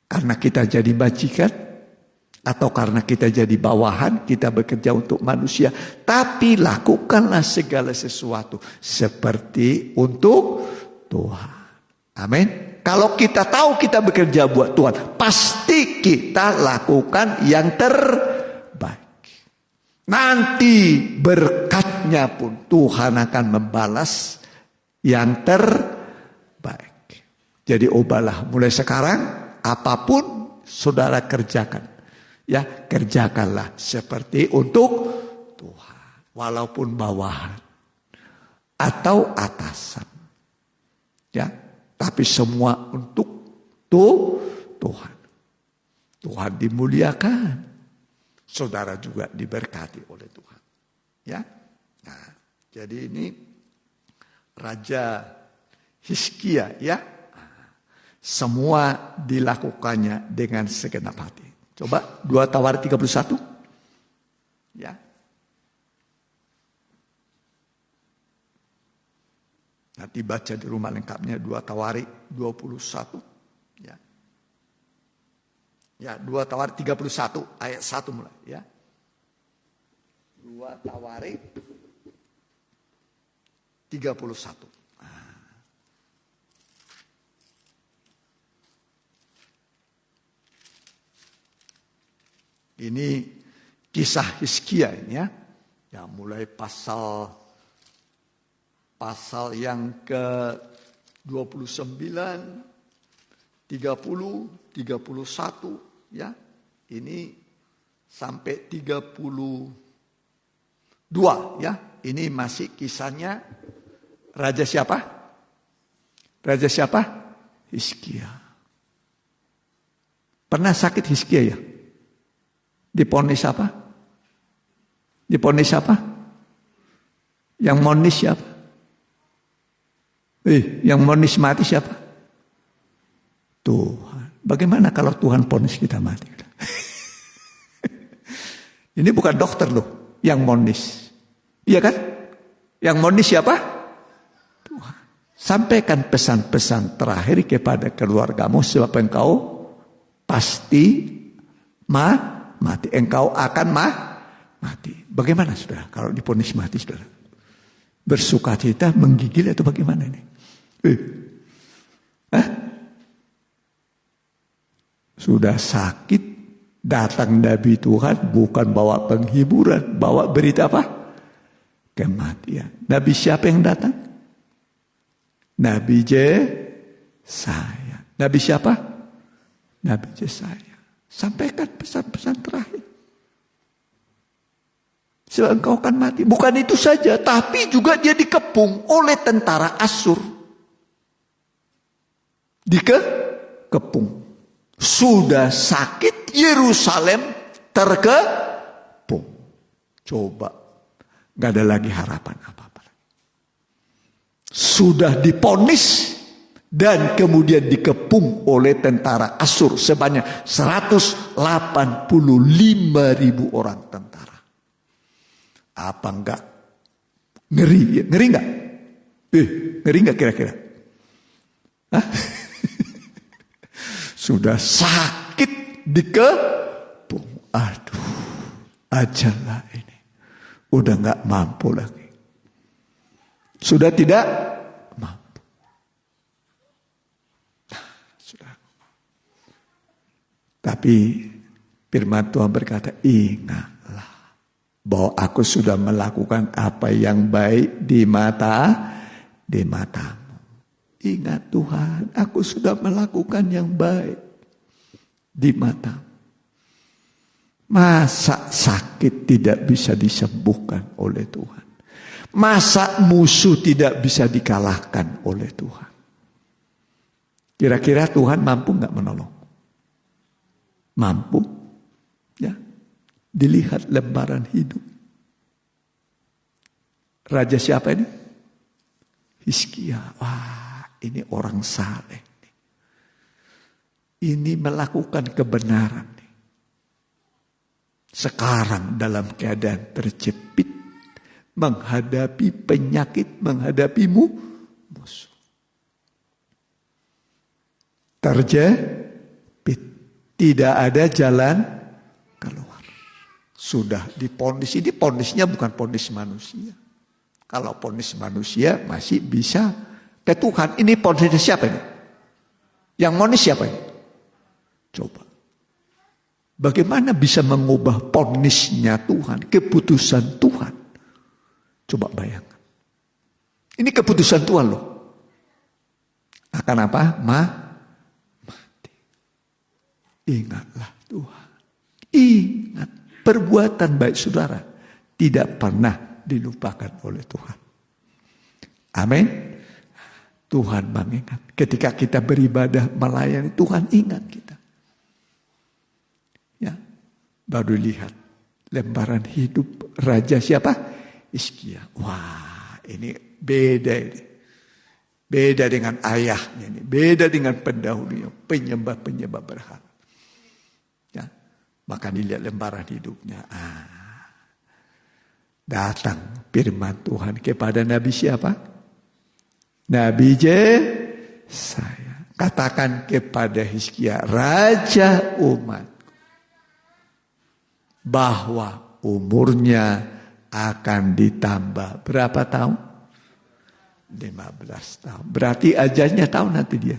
Karena kita jadi majikan. Atau karena kita jadi bawahan. Kita bekerja untuk manusia. Tapi lakukanlah segala sesuatu. Seperti untuk Tuhan. Amin. Kalau kita tahu kita bekerja buat Tuhan. Pasti kita lakukan yang terbaik. Nanti berkatnya pun Tuhan akan membalas yang terbaik. Jadi ubahlah mulai sekarang apapun saudara kerjakan. Ya, kerjakanlah seperti untuk Tuhan. Walaupun bawahan atau atasan. Ya, tapi semua untuk Tuhan. Tuhan dimuliakan. Saudara juga diberkati oleh Tuhan. Ya. Nah, jadi ini Raja Hizkia, ya. Semua dilakukannya dengan segenap hati. Coba 2 Tawarik 31. Ya. Nanti baca di rumah lengkapnya 2 Tawarik 21. Ya. Ya, 2 Tawarik 31 ayat 1 mulai, ya. 2 Tawarik 31. Ini kisah Hizkia ini, ya. Ya, mulai pasal yang ke-29, 30, 31, ya. Ini sampai 32, ya. Ini masih kisahnya raja siapa? Raja siapa? Hizkia. Pernah sakit Hizkia, ya? Diponis apa? Diponis apa? Yang monis siapa? Yang monis mati siapa? Tuhan. Bagaimana kalau Tuhan ponis kita mati? Ini bukan dokter loh yang monis. Iya kan? Yang monis siapa? Tuhan. Sampaikan pesan-pesan terakhir kepada keluargamu sebab engkau pasti mati. Engkau akan mati. Bagaimana saudara kalau diponis mati saudara? Bersukacita, menggigil atau bagaimana ini? Sudah sakit, datang Nabi Tuhan bukan bawa penghiburan, bawa berita apa? Kematian. Nabi siapa yang datang? Nabi Yesaya. Nabi siapa? Nabi Yesaya. Sampaikan pesan-pesan terakhir. Sebab engkau akan mati. Bukan itu saja, tapi juga dia dikepung oleh tentara Asyur. Dikepung. Sudah sakit, Yerusalem terkepung. Coba, gak ada lagi harapan apa-apa. Sudah diponis dan kemudian dikepung oleh tentara Asyur sebanyak 185.000 orang tentara. Apa enggak ngeri? Ngeri enggak? Ngeri enggak kira-kira? Sudah sakit dikepung. Aduh, ajalah ini. Udah enggak mampu lagi. Sudah tidak mampu. Sudah. Tapi firman Tuhan berkata, ingatlah bahwa aku sudah melakukan apa yang baik di matamu. Ingat Tuhan, aku sudah melakukan yang baik di matamu. Masa sakit tidak bisa disembuhkan oleh Tuhan? Masa musuh tidak bisa dikalahkan oleh Tuhan? Kira-kira Tuhan mampu nggak menolong? Mampu. Ya. Dilihat lembaran hidup. Raja siapa ini? Hizkia. Wah, ini orang saleh. Ini melakukan kebenaran. Sekarang dalam keadaan terjepit, menghadapi penyakit, menghadapi musuh. Terjepit, tidak ada jalan keluar. Sudah diponis, ini ponisnya bukan ponis manusia. Kalau ponis manusia masih bisa ke Tuhan. Ini ponisnya siapa ini? Yang ponis siapa ini? Coba. Bagaimana bisa mengubah ponisnya Tuhan, keputusan Tuhan? Coba bayangkan. Ini keputusan Tuhan loh. akan apa? Mati. Ingatlah Tuhan. Ingat perbuatan baik saudara tidak pernah dilupakan oleh Tuhan. Amin. Tuhan mengingat. Ketika kita beribadah melayani Tuhan ingat kita. Ya, baru lihat lembaran hidup raja siapa? Hizkia. Wah, ini beda ini. Beda dengan ayahnya ini, beda dengan pendahulunya, penyembah-penyembah berhala. Ya, maka dilihat lembaran hidupnya. Datang firman Tuhan kepada Nabi siapa? Nabi Yesaya. Katakan kepada Hizkia, raja umat, bahwa umurnya akan ditambah berapa tahun? 15 tahun. Berarti ajalnya tahu nanti dia.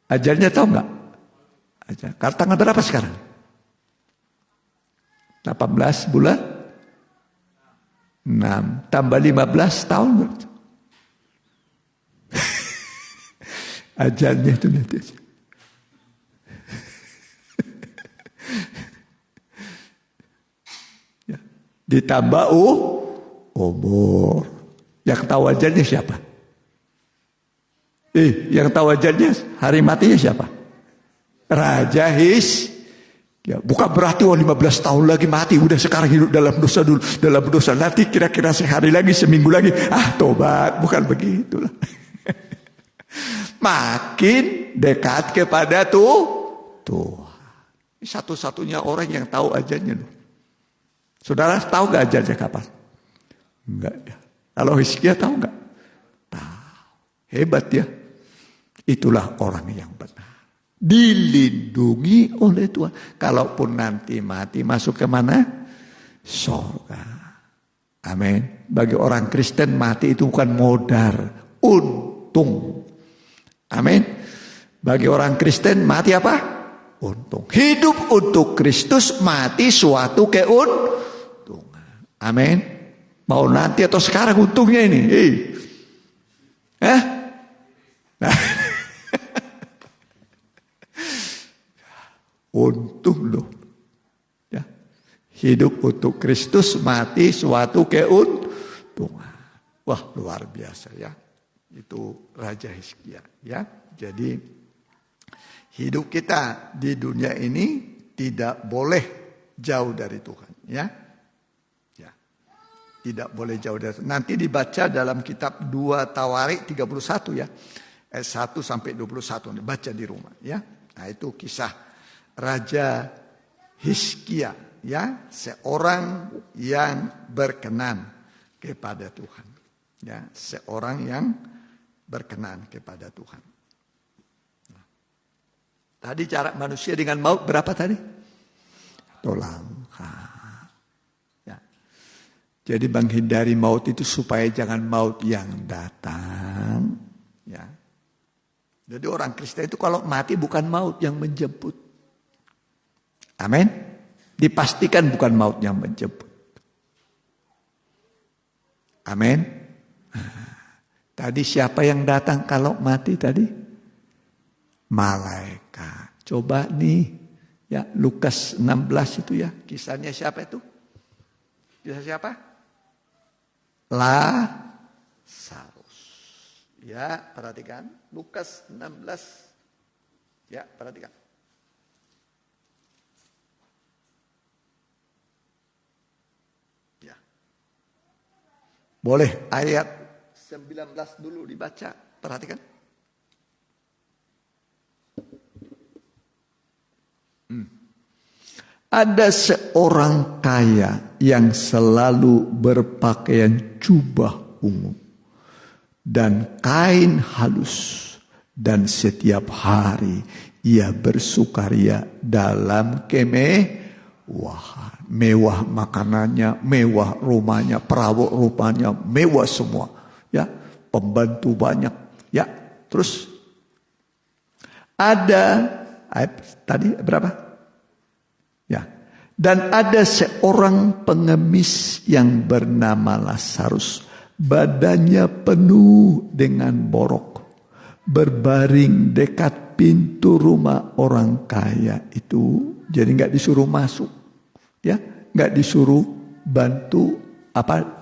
Ajalnya tahu nggak? Ajal. Tanggal berapa sekarang? 18 bulan? 6. Tambah 15 tahun. Ajalnya itu nanti aja. Ya. Ditambah umur. Yang tahu ajalnya siapa? Yang tahu ajalnya hari matinya siapa? Raja Ya, bukan berarti 15 tahun lagi mati. Udah sekarang hidup dalam dosa dulu. Dalam dosa. Nanti kira-kira sehari lagi, seminggu lagi. Tobat. Bukan begitulah. Makin dekat kepada Tuhan. Satu-satunya orang yang tahu ajalnya. Saudara tahu gak ajalnya kapan? Enggak ya. Kalau Hizkia tahu enggak? Tahu. Hebat ya. Itulah orang yang benar. Dilindungi oleh Tuhan. Kalaupun nanti mati masuk ke mana? Surga. Amin. Bagi orang Kristen mati itu bukan modal. Untung. Amin. Bagi orang Kristen mati apa? Untung. Hidup untuk Kristus, mati suatu keuntungan. Amin. Mau nanti atau sekarang untungnya ini? Untung loh. Ya. Hidup untuk Kristus, mati suatu keuntungan. Wah, luar biasa ya. Itu Raja Hizkia ya. Jadi hidup kita di dunia ini tidak boleh jauh dari Tuhan ya. Tidak boleh jauh dari. Nanti dibaca dalam kitab 2 Tawarik 31 ya. Ayat 1 sampai 21 baca di rumah ya. Nah, itu kisah Raja Hizkia ya, seorang yang berkenan kepada Tuhan. Ya, seorang yang berkenan kepada Tuhan. Nah, tadi jarak manusia dengan maut berapa tadi? Tolong. Jadi menghindari maut itu supaya jangan maut yang datang. Ya. Jadi orang Kristen itu kalau mati bukan maut yang menjemput. Amin. Dipastikan bukan maut yang menjemput. Amin. Tadi siapa yang datang kalau mati tadi? Malaikat. Coba nih. Ya, Lukas 16 itu ya. Kisahnya siapa itu? Kisah siapa? Lazarus. Ya, perhatikan. Lukas 16. Ya, perhatikan. Ya. Boleh ayat 19 dulu dibaca. Perhatikan. Ada seorang kaya yang selalu berpakaian jubah ungu dan kain halus, dan setiap hari ia bersukaria dalam kemewahan. Mewah makanannya, mewah rumahnya, perawat rupanya, mewah semua. Ya, pembantu banyak. Ya, terus ada tadi berapa? Ya. Dan ada seorang pengemis yang bernama Lazarus badannya penuh dengan borok, berbaring dekat pintu rumah orang kaya itu. Jadi nggak disuruh masuk, ya, nggak disuruh bantu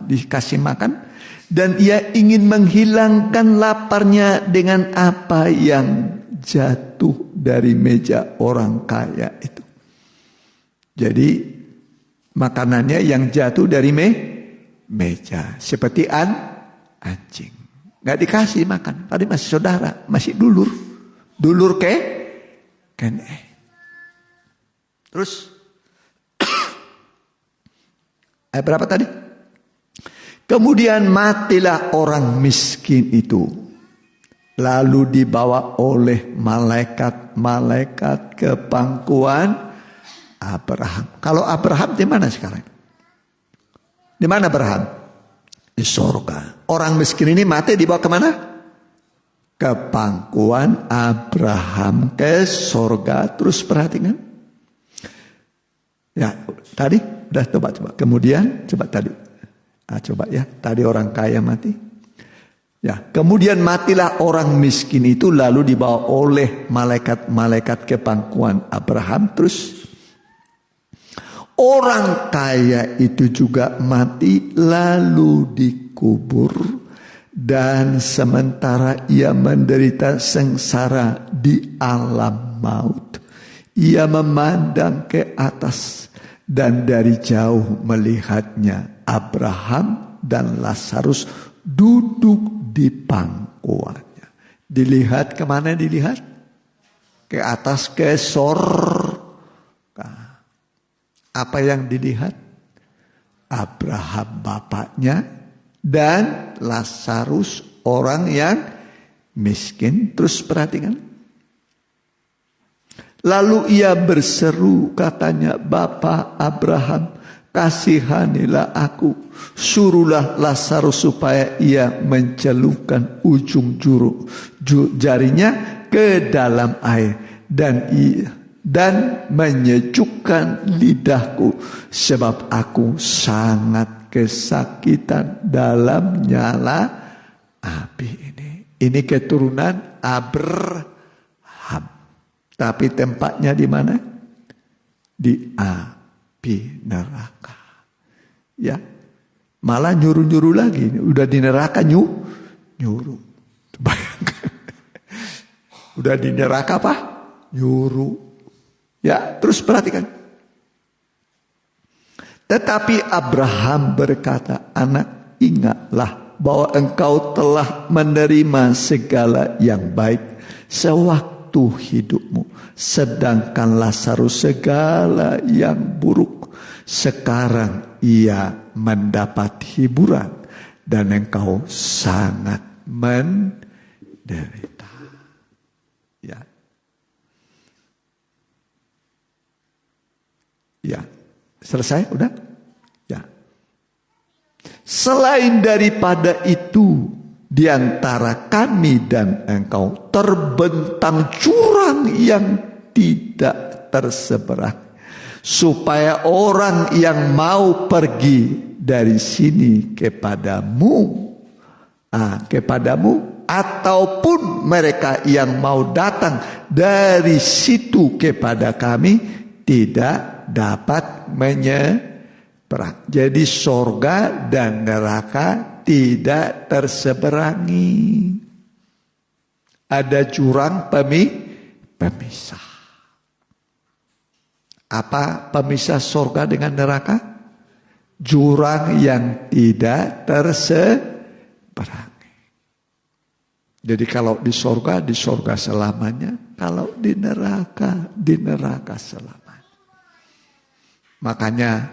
dikasih makan. Dan ia ingin menghilangkan laparnya dengan apa yang jatuh dari meja orang kaya itu. Jadi makanannya yang jatuh dari meja, seperti anjing, nggak dikasih makan. Padahal masih saudara, masih dulur Terus ayat berapa tadi? Kemudian matilah orang miskin itu, lalu dibawa oleh malaikat-malaikat ke pangkuan Abraham. Kalau Abraham di mana sekarang? Di mana Abraham? Di sorga. Orang miskin ini mati dibawa kemana? Ke pangkuan Abraham, ke sorga. Terus perhatikan. Ya, tadi udah coba. Kemudian coba tadi. Coba ya, tadi orang kaya mati. Ya, kemudian matilah orang miskin itu, lalu dibawa oleh malaikat-malaikat ke pangkuan Abraham. Terus orang kaya itu juga mati, lalu dikubur. Dan sementara ia menderita sengsara di alam maut, ia memandang ke atas dan dari jauh melihatnya Abraham dan Lazarus duduk di pangkuannya. Dilihat kemana dilihat? Ke atas, ke sorga. Apa yang dilihat? Abraham bapaknya dan Lazarus orang yang miskin. Terus perhatikan. Lalu ia berseru, katanya, "Bapa Abraham, kasihanilah aku, suruhlah Lazarus supaya ia mencelupkan ujung jarinya ke dalam air dan menyejukkan lidahku, sebab aku sangat kesakitan dalam nyala api ini." Ini keturunan Abraham, tapi tempatnya di mana? Di api neraka. Ya, malah nyuruh-nyuruh lagi. Udah di neraka nyuruh. Bayangkan. Udah di neraka apa? Nyuruh. Ya, terus perhatikan. Tetapi Abraham berkata, "Anak, ingatlah bahwa engkau telah menerima segala yang baik sewaktu hidupmu, sedangkan Lazarus segala yang buruk. Sekarang ia mendapat hiburan dan engkau sangat menderita." Ya. Ya. Selesai? Udah? Ya. Selain daripada itu, di antara kami dan engkau terbentang jurang yang tidak terseberang, supaya orang yang mau pergi dari sini kepadamu, ataupun mereka yang mau datang dari situ kepada kami tidak dapat menyeberang. Jadi sorga dan neraka tidak terseberangi. Ada jurang pemisah. Apa pemisah sorga dengan neraka? Jurang yang tidak terseberangi. Jadi kalau di sorga selamanya. Kalau di neraka selamanya. Makanya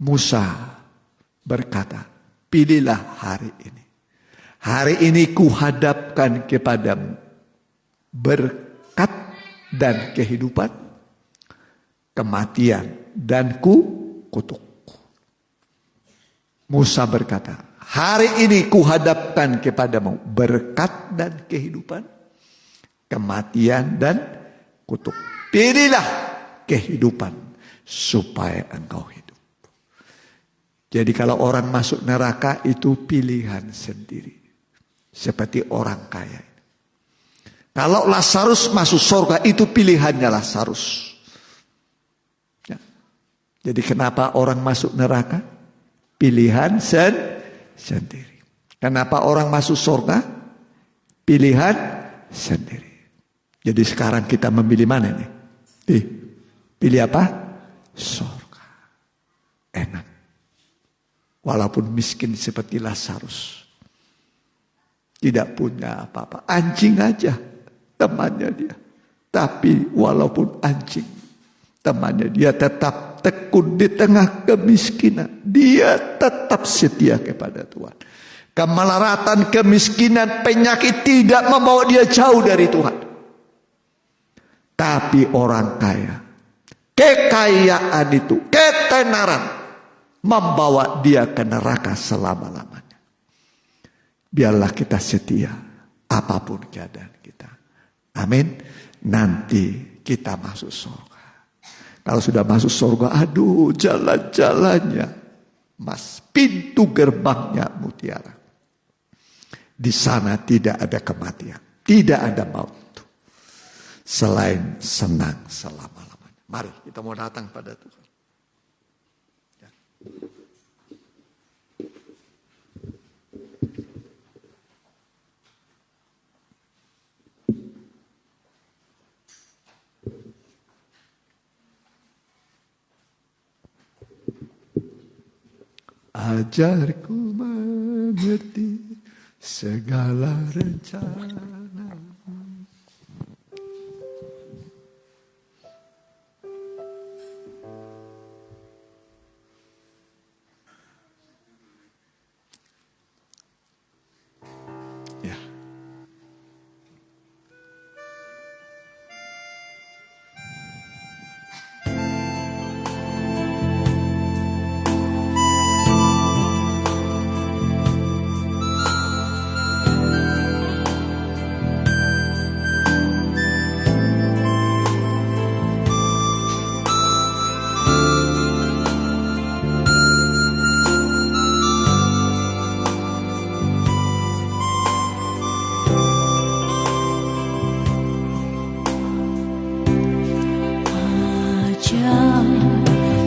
Musa berkata, "Pilihlah hari ini. Hari ini kuhadapkan kepadamu berkat dan kehidupan, kematian dan kutuk." Musa berkata, "Hari ini kuhadapkan kepadamu berkat dan kehidupan, kematian dan kutuk. Pilihlah kehidupan supaya engkau hidup." Jadi kalau orang masuk neraka itu pilihan sendiri. Seperti orang kaya. Kalau Lazarus masuk surga itu pilihannya Lazarus. Ya. Jadi kenapa orang masuk neraka? Pilihan sendiri. Kenapa orang masuk surga? Pilihan sendiri. Jadi sekarang kita memilih mana nih? Pilih apa? Surga. Enak. Walaupun miskin seperti Lazarus. Tidak punya apa-apa. Anjing aja temannya dia. Tapi walaupun anjing temannya, dia tetap tekun di tengah kemiskinan. Dia tetap setia kepada Tuhan. Kemelaratan, kemiskinan, penyakit tidak membawa dia jauh dari Tuhan. Tapi orang kaya, kekayaan itu, ketenaran, membawa dia ke neraka selama-lamanya. Biarlah kita setia apapun keadaan kita. Amin. Nanti kita masuk surga. Kalau sudah masuk surga, aduh jalan-jalannya mas, pintu gerbangnya mutiara. Di sana tidak ada kematian, tidak ada maut. Selain senang selama-lamanya. Mari kita mau datang pada Tuhan. Ya. Ajarku mengerti segala rencana. Ya.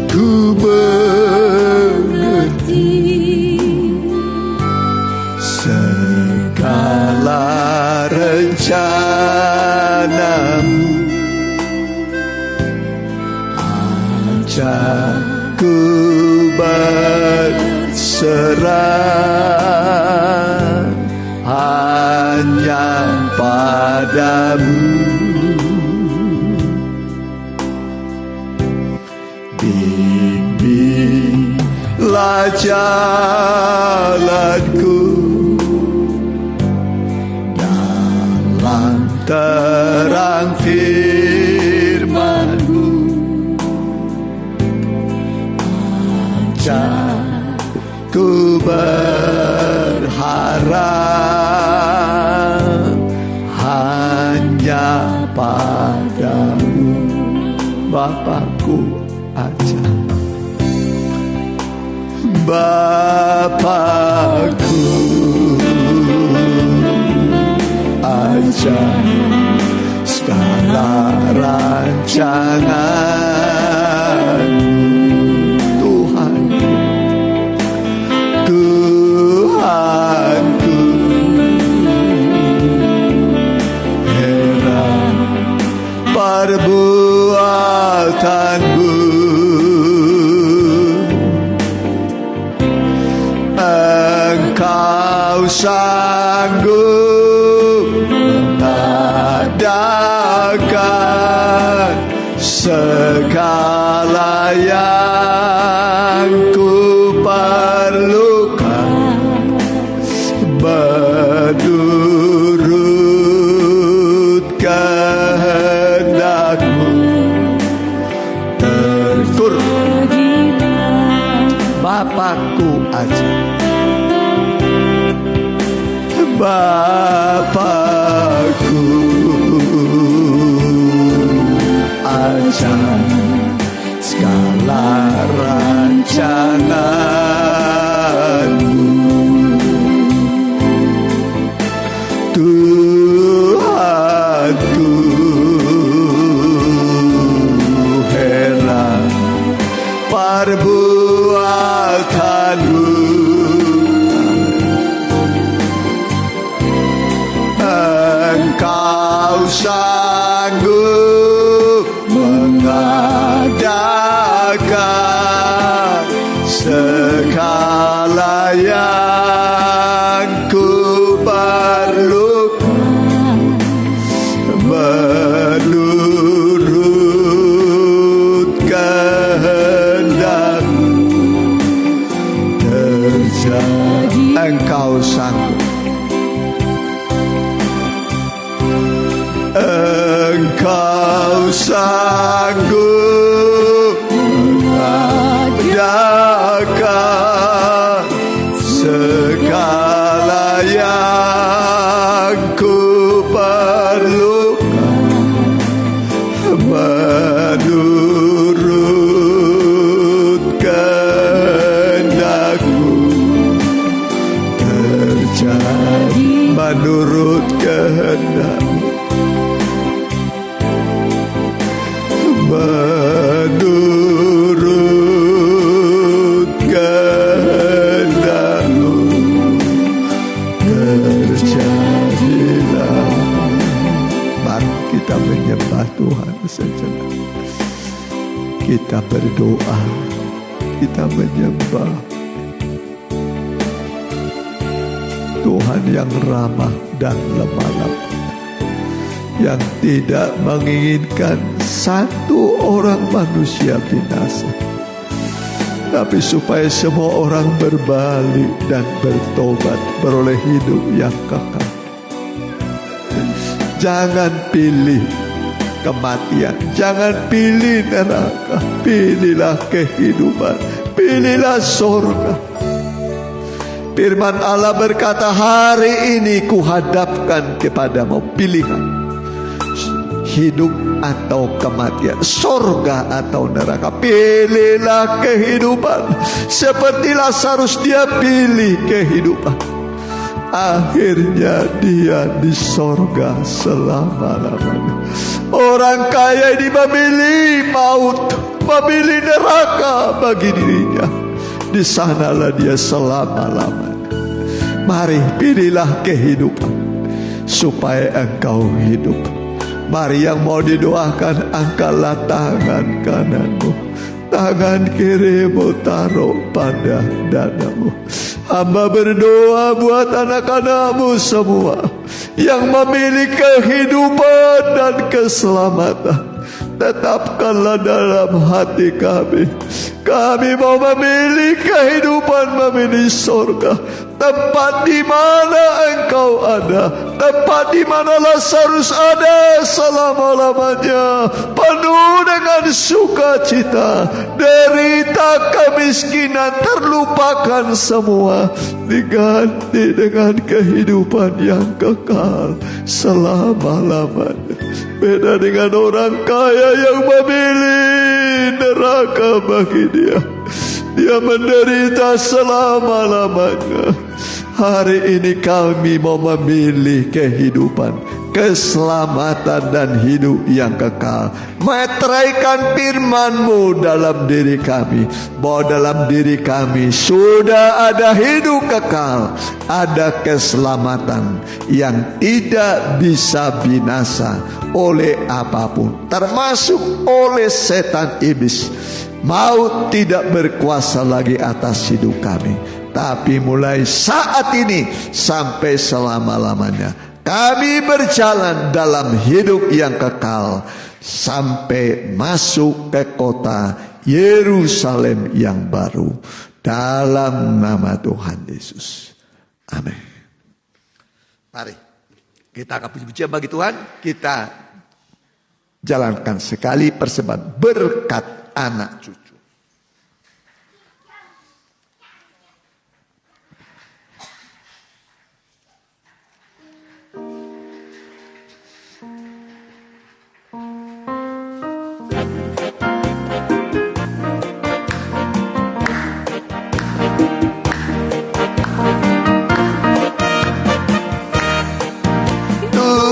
Ku mengerti segala rencanamu. Ajakku berserah hanya padamu. Bimbinglah jalanku dalam terang firman-Mu. Ajakku berharap hanya padamu. Bapakku aja, Bapakku aja, segala rancangan Tuhanku, Tuhanku, heran perbuatanmu. Engkau sanggup mengadakan segala yang ku perlukan, menurut kehendak-Mu. Tertur Bapakku aja, Bapakku aja, segala rancangan Kau sanggup mengadakan segala yang ku perlukan menurut kehendakmu terjadi menurut kehendakmu. Menurut kehendakmu terjadilah. Mari kita menyembah Tuhan sejenak. Kita berdoa, kita menyembah Tuhan yang ramah dan lemah lembut, yang tidak menginginkan satu orang manusia binasa, tapi supaya semua orang berbalik dan bertobat, beroleh hidup yang kekal. Jangan pilih kematian, jangan pilih neraka, pilihlah kehidupan, pilihlah surga. Firman Allah berkata, hari ini kuhadapkan kepadamu pilihan, hidup atau kematian, surga atau neraka. Pilihlah kehidupan. Seperti Lazarus, dia pilih kehidupan. Akhirnya dia di surga selama-lamanya. Orang kaya ini memilih maut, memilih neraka bagi dirinya. Di sanalah dia selama-lamanya. Mari pilihlah kehidupan supaya engkau hidup. Mari yang mau didoakan, angkatlah tangan kananmu, tangan kirimu taruh pada dadamu. Hamba berdoa buat anak-anakmu semua yang memilih kehidupan dan keselamatan. Tetapkanlah dalam hati kami. Kami mau memilih kehidupan, memilih surga. Tempat di mana engkau ada, tempat di mana Lazarus ada selama-lamanya, penuh dengan sukacita, derita, kemiskinan terlupakan semua, diganti dengan kehidupan yang kekal selama-lamanya. Beda dengan orang kaya yang memilih neraka bagi dia. Dia menderita selama-lamanya. Hari ini kami mau memilih kehidupan, keselamatan dan hidup yang kekal. Meteraikan firman-Mu dalam diri kami, bahwa dalam diri kami sudah ada hidup kekal, ada keselamatan yang tidak bisa binasa oleh apapun, termasuk oleh setan iblis. Maut tidak berkuasa lagi atas hidup kami. Tapi mulai saat ini sampai selama-lamanya, kami berjalan dalam hidup yang kekal sampai masuk ke kota Yerusalem yang baru. Dalam nama Tuhan Yesus. Amin. Mari kita akan puji-pujian bagi Tuhan. Kita jalankan sekali persembahan berkat anak cucu.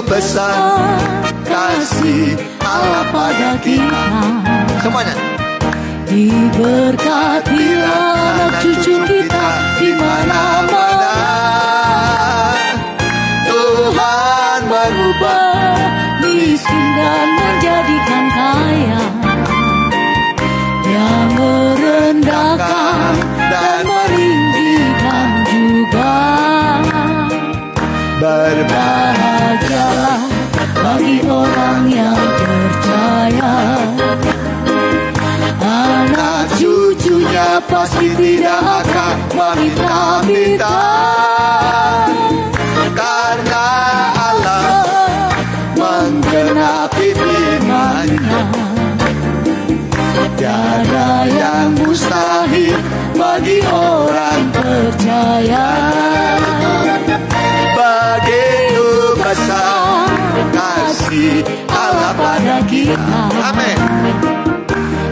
Besar kasih Allah pada kita. Semuanya. Diberkatilah anak cucu kita di mana-mana. Tuhan merubah Miskin dan menjadikan kaya, yang merendahkan dan meringgikan juga. Berbahagialah bagi orang yang percaya, anak cucunya pasti tidak akan meminta-minta, karena Allah menggenapi firman-Nya. percaya. Begitu besar kasih Allah pada kita. Amin.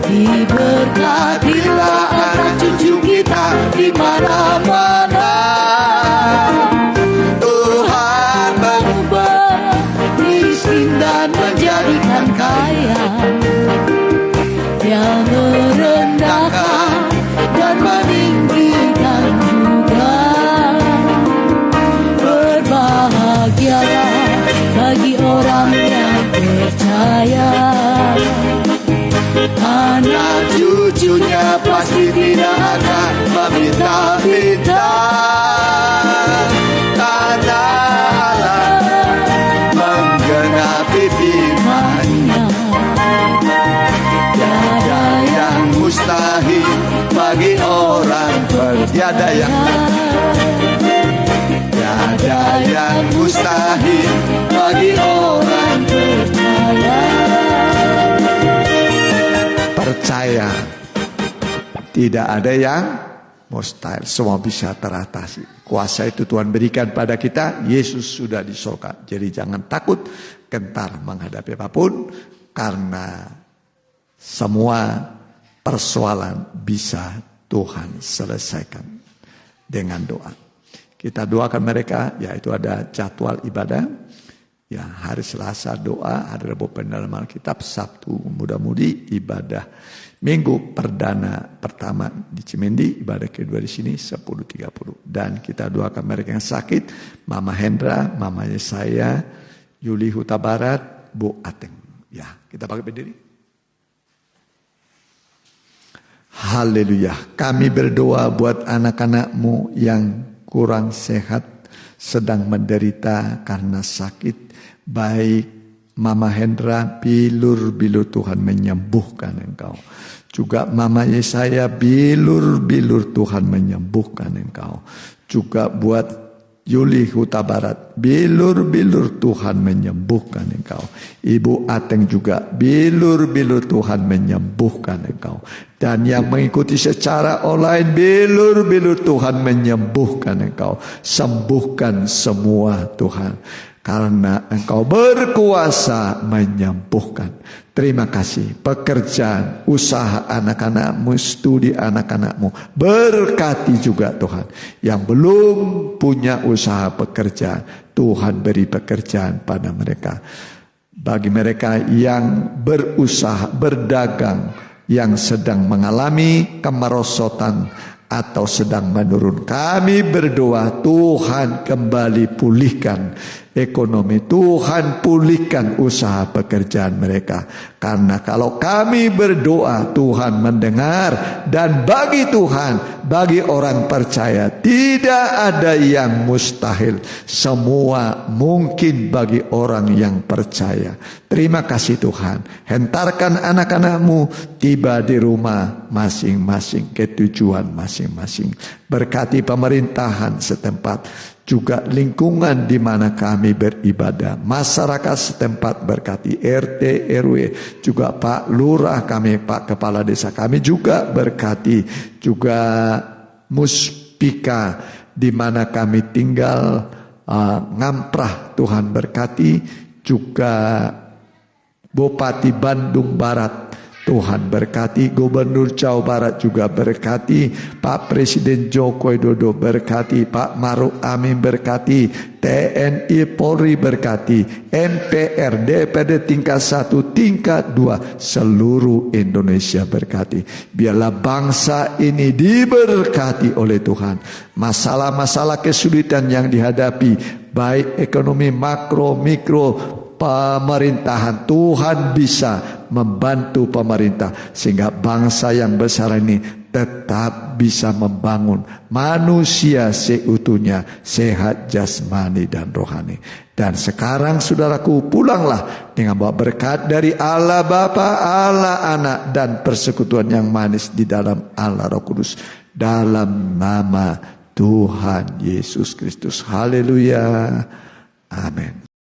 Diberkatilah anak cucu kita di mana-mana. Tuhan Mengubah miskin dan menjadikan kaya, yang merendahkan dan meninggikan juga. Berbahagialah bagi orang yang percaya. Anak cucunya pasti tidak akan meminta-minta. Karena Allah menggenapi firman-Nya. Tiada yang mustahil bagi orang tiada yang mustahil bagi orang percaya. percaya. Tidak ada yang mustahil, semua bisa teratasi. Kuasa itu Tuhan berikan pada kita. Yesus sudah di sorga. Jadi jangan takut, gentar menghadapi apapun, karena semua persoalan bisa Tuhan selesaikan dengan doa. Kita doakan mereka, yaitu ada jadwal ibadah. Ya, hari Selasa doa, hari Rabu pendalaman Alkitab, Sabtu muda-mudi ibadah. Minggu perdana pertama di Cimendi, ibadah kedua di sini 10.30. Dan kita doakan mereka yang sakit, Mama Hendra, mamanya saya, Yuli Huta Barat, Bu Ateng. Ya, kita pakai berdiri. Haleluya. Kami berdoa buat anak-anakmu yang kurang sehat, sedang menderita karena sakit. Baik Mama Hendra, bilur-bilur Tuhan menyembuhkan engkau. Juga Mama Yesaya, bilur-bilur Tuhan menyembuhkan engkau. Juga buat Yuli Huta Barat, bilur-bilur Tuhan menyembuhkan engkau. Ibu Ateng juga, bilur-bilur Tuhan menyembuhkan engkau. Dan yang mengikuti secara online, bilur-bilur Tuhan menyembuhkan engkau. Sembuhkan semua Tuhan, karena engkau berkuasa menyembuhkan. Terima kasih. Pekerjaan, usaha anak-anakmu, studi anak-anakmu, berkati juga Tuhan. Yang belum punya usaha pekerjaan, Tuhan beri pekerjaan pada mereka. Bagi mereka yang berusaha, berdagang, yang sedang mengalami kemerosotan atau sedang menurun, kami berdoa Tuhan kembali pulihkan ekonomi, Tuhan pulihkan usaha pekerjaan mereka. Karena kalau kami berdoa, Tuhan mendengar. Dan bagi Tuhan, bagi orang percaya, tidak ada yang mustahil. Semua mungkin bagi orang yang percaya. Terima kasih Tuhan. Hentarkan anak-anakmu tiba di rumah masing-masing, ke tujuan masing-masing. Berkati pemerintahan setempat, juga lingkungan di mana kami beribadah, masyarakat setempat berkati, RT, RW, juga Pak Lurah kami, Pak Kepala Desa kami juga berkati, juga Muspika di mana kami tinggal, Ngamprah Tuhan berkati, juga Bupati Bandung Barat Tuhan berkati, Gubernur Jawa Barat juga berkati, Pak Presiden Joko Widodo berkati, Pak Maruf Amin berkati, TNI Polri berkati, MPR, DPRD tingkat 1, tingkat 2, seluruh Indonesia berkati. Biarlah bangsa ini diberkati oleh Tuhan. Masalah-masalah kesulitan yang dihadapi, baik ekonomi makro, mikro, pemerintahan, Tuhan bisa membantu pemerintah sehingga bangsa yang besar ini tetap bisa membangun manusia seutuhnya, sehat jasmani dan rohani. Dan sekarang saudaraku, pulanglah dengan bawa berkat dari Allah Bapa, Allah Anak, dan persekutuan yang manis di dalam Allah Roh Kudus, dalam nama Tuhan Yesus Kristus. Haleluya. Amin.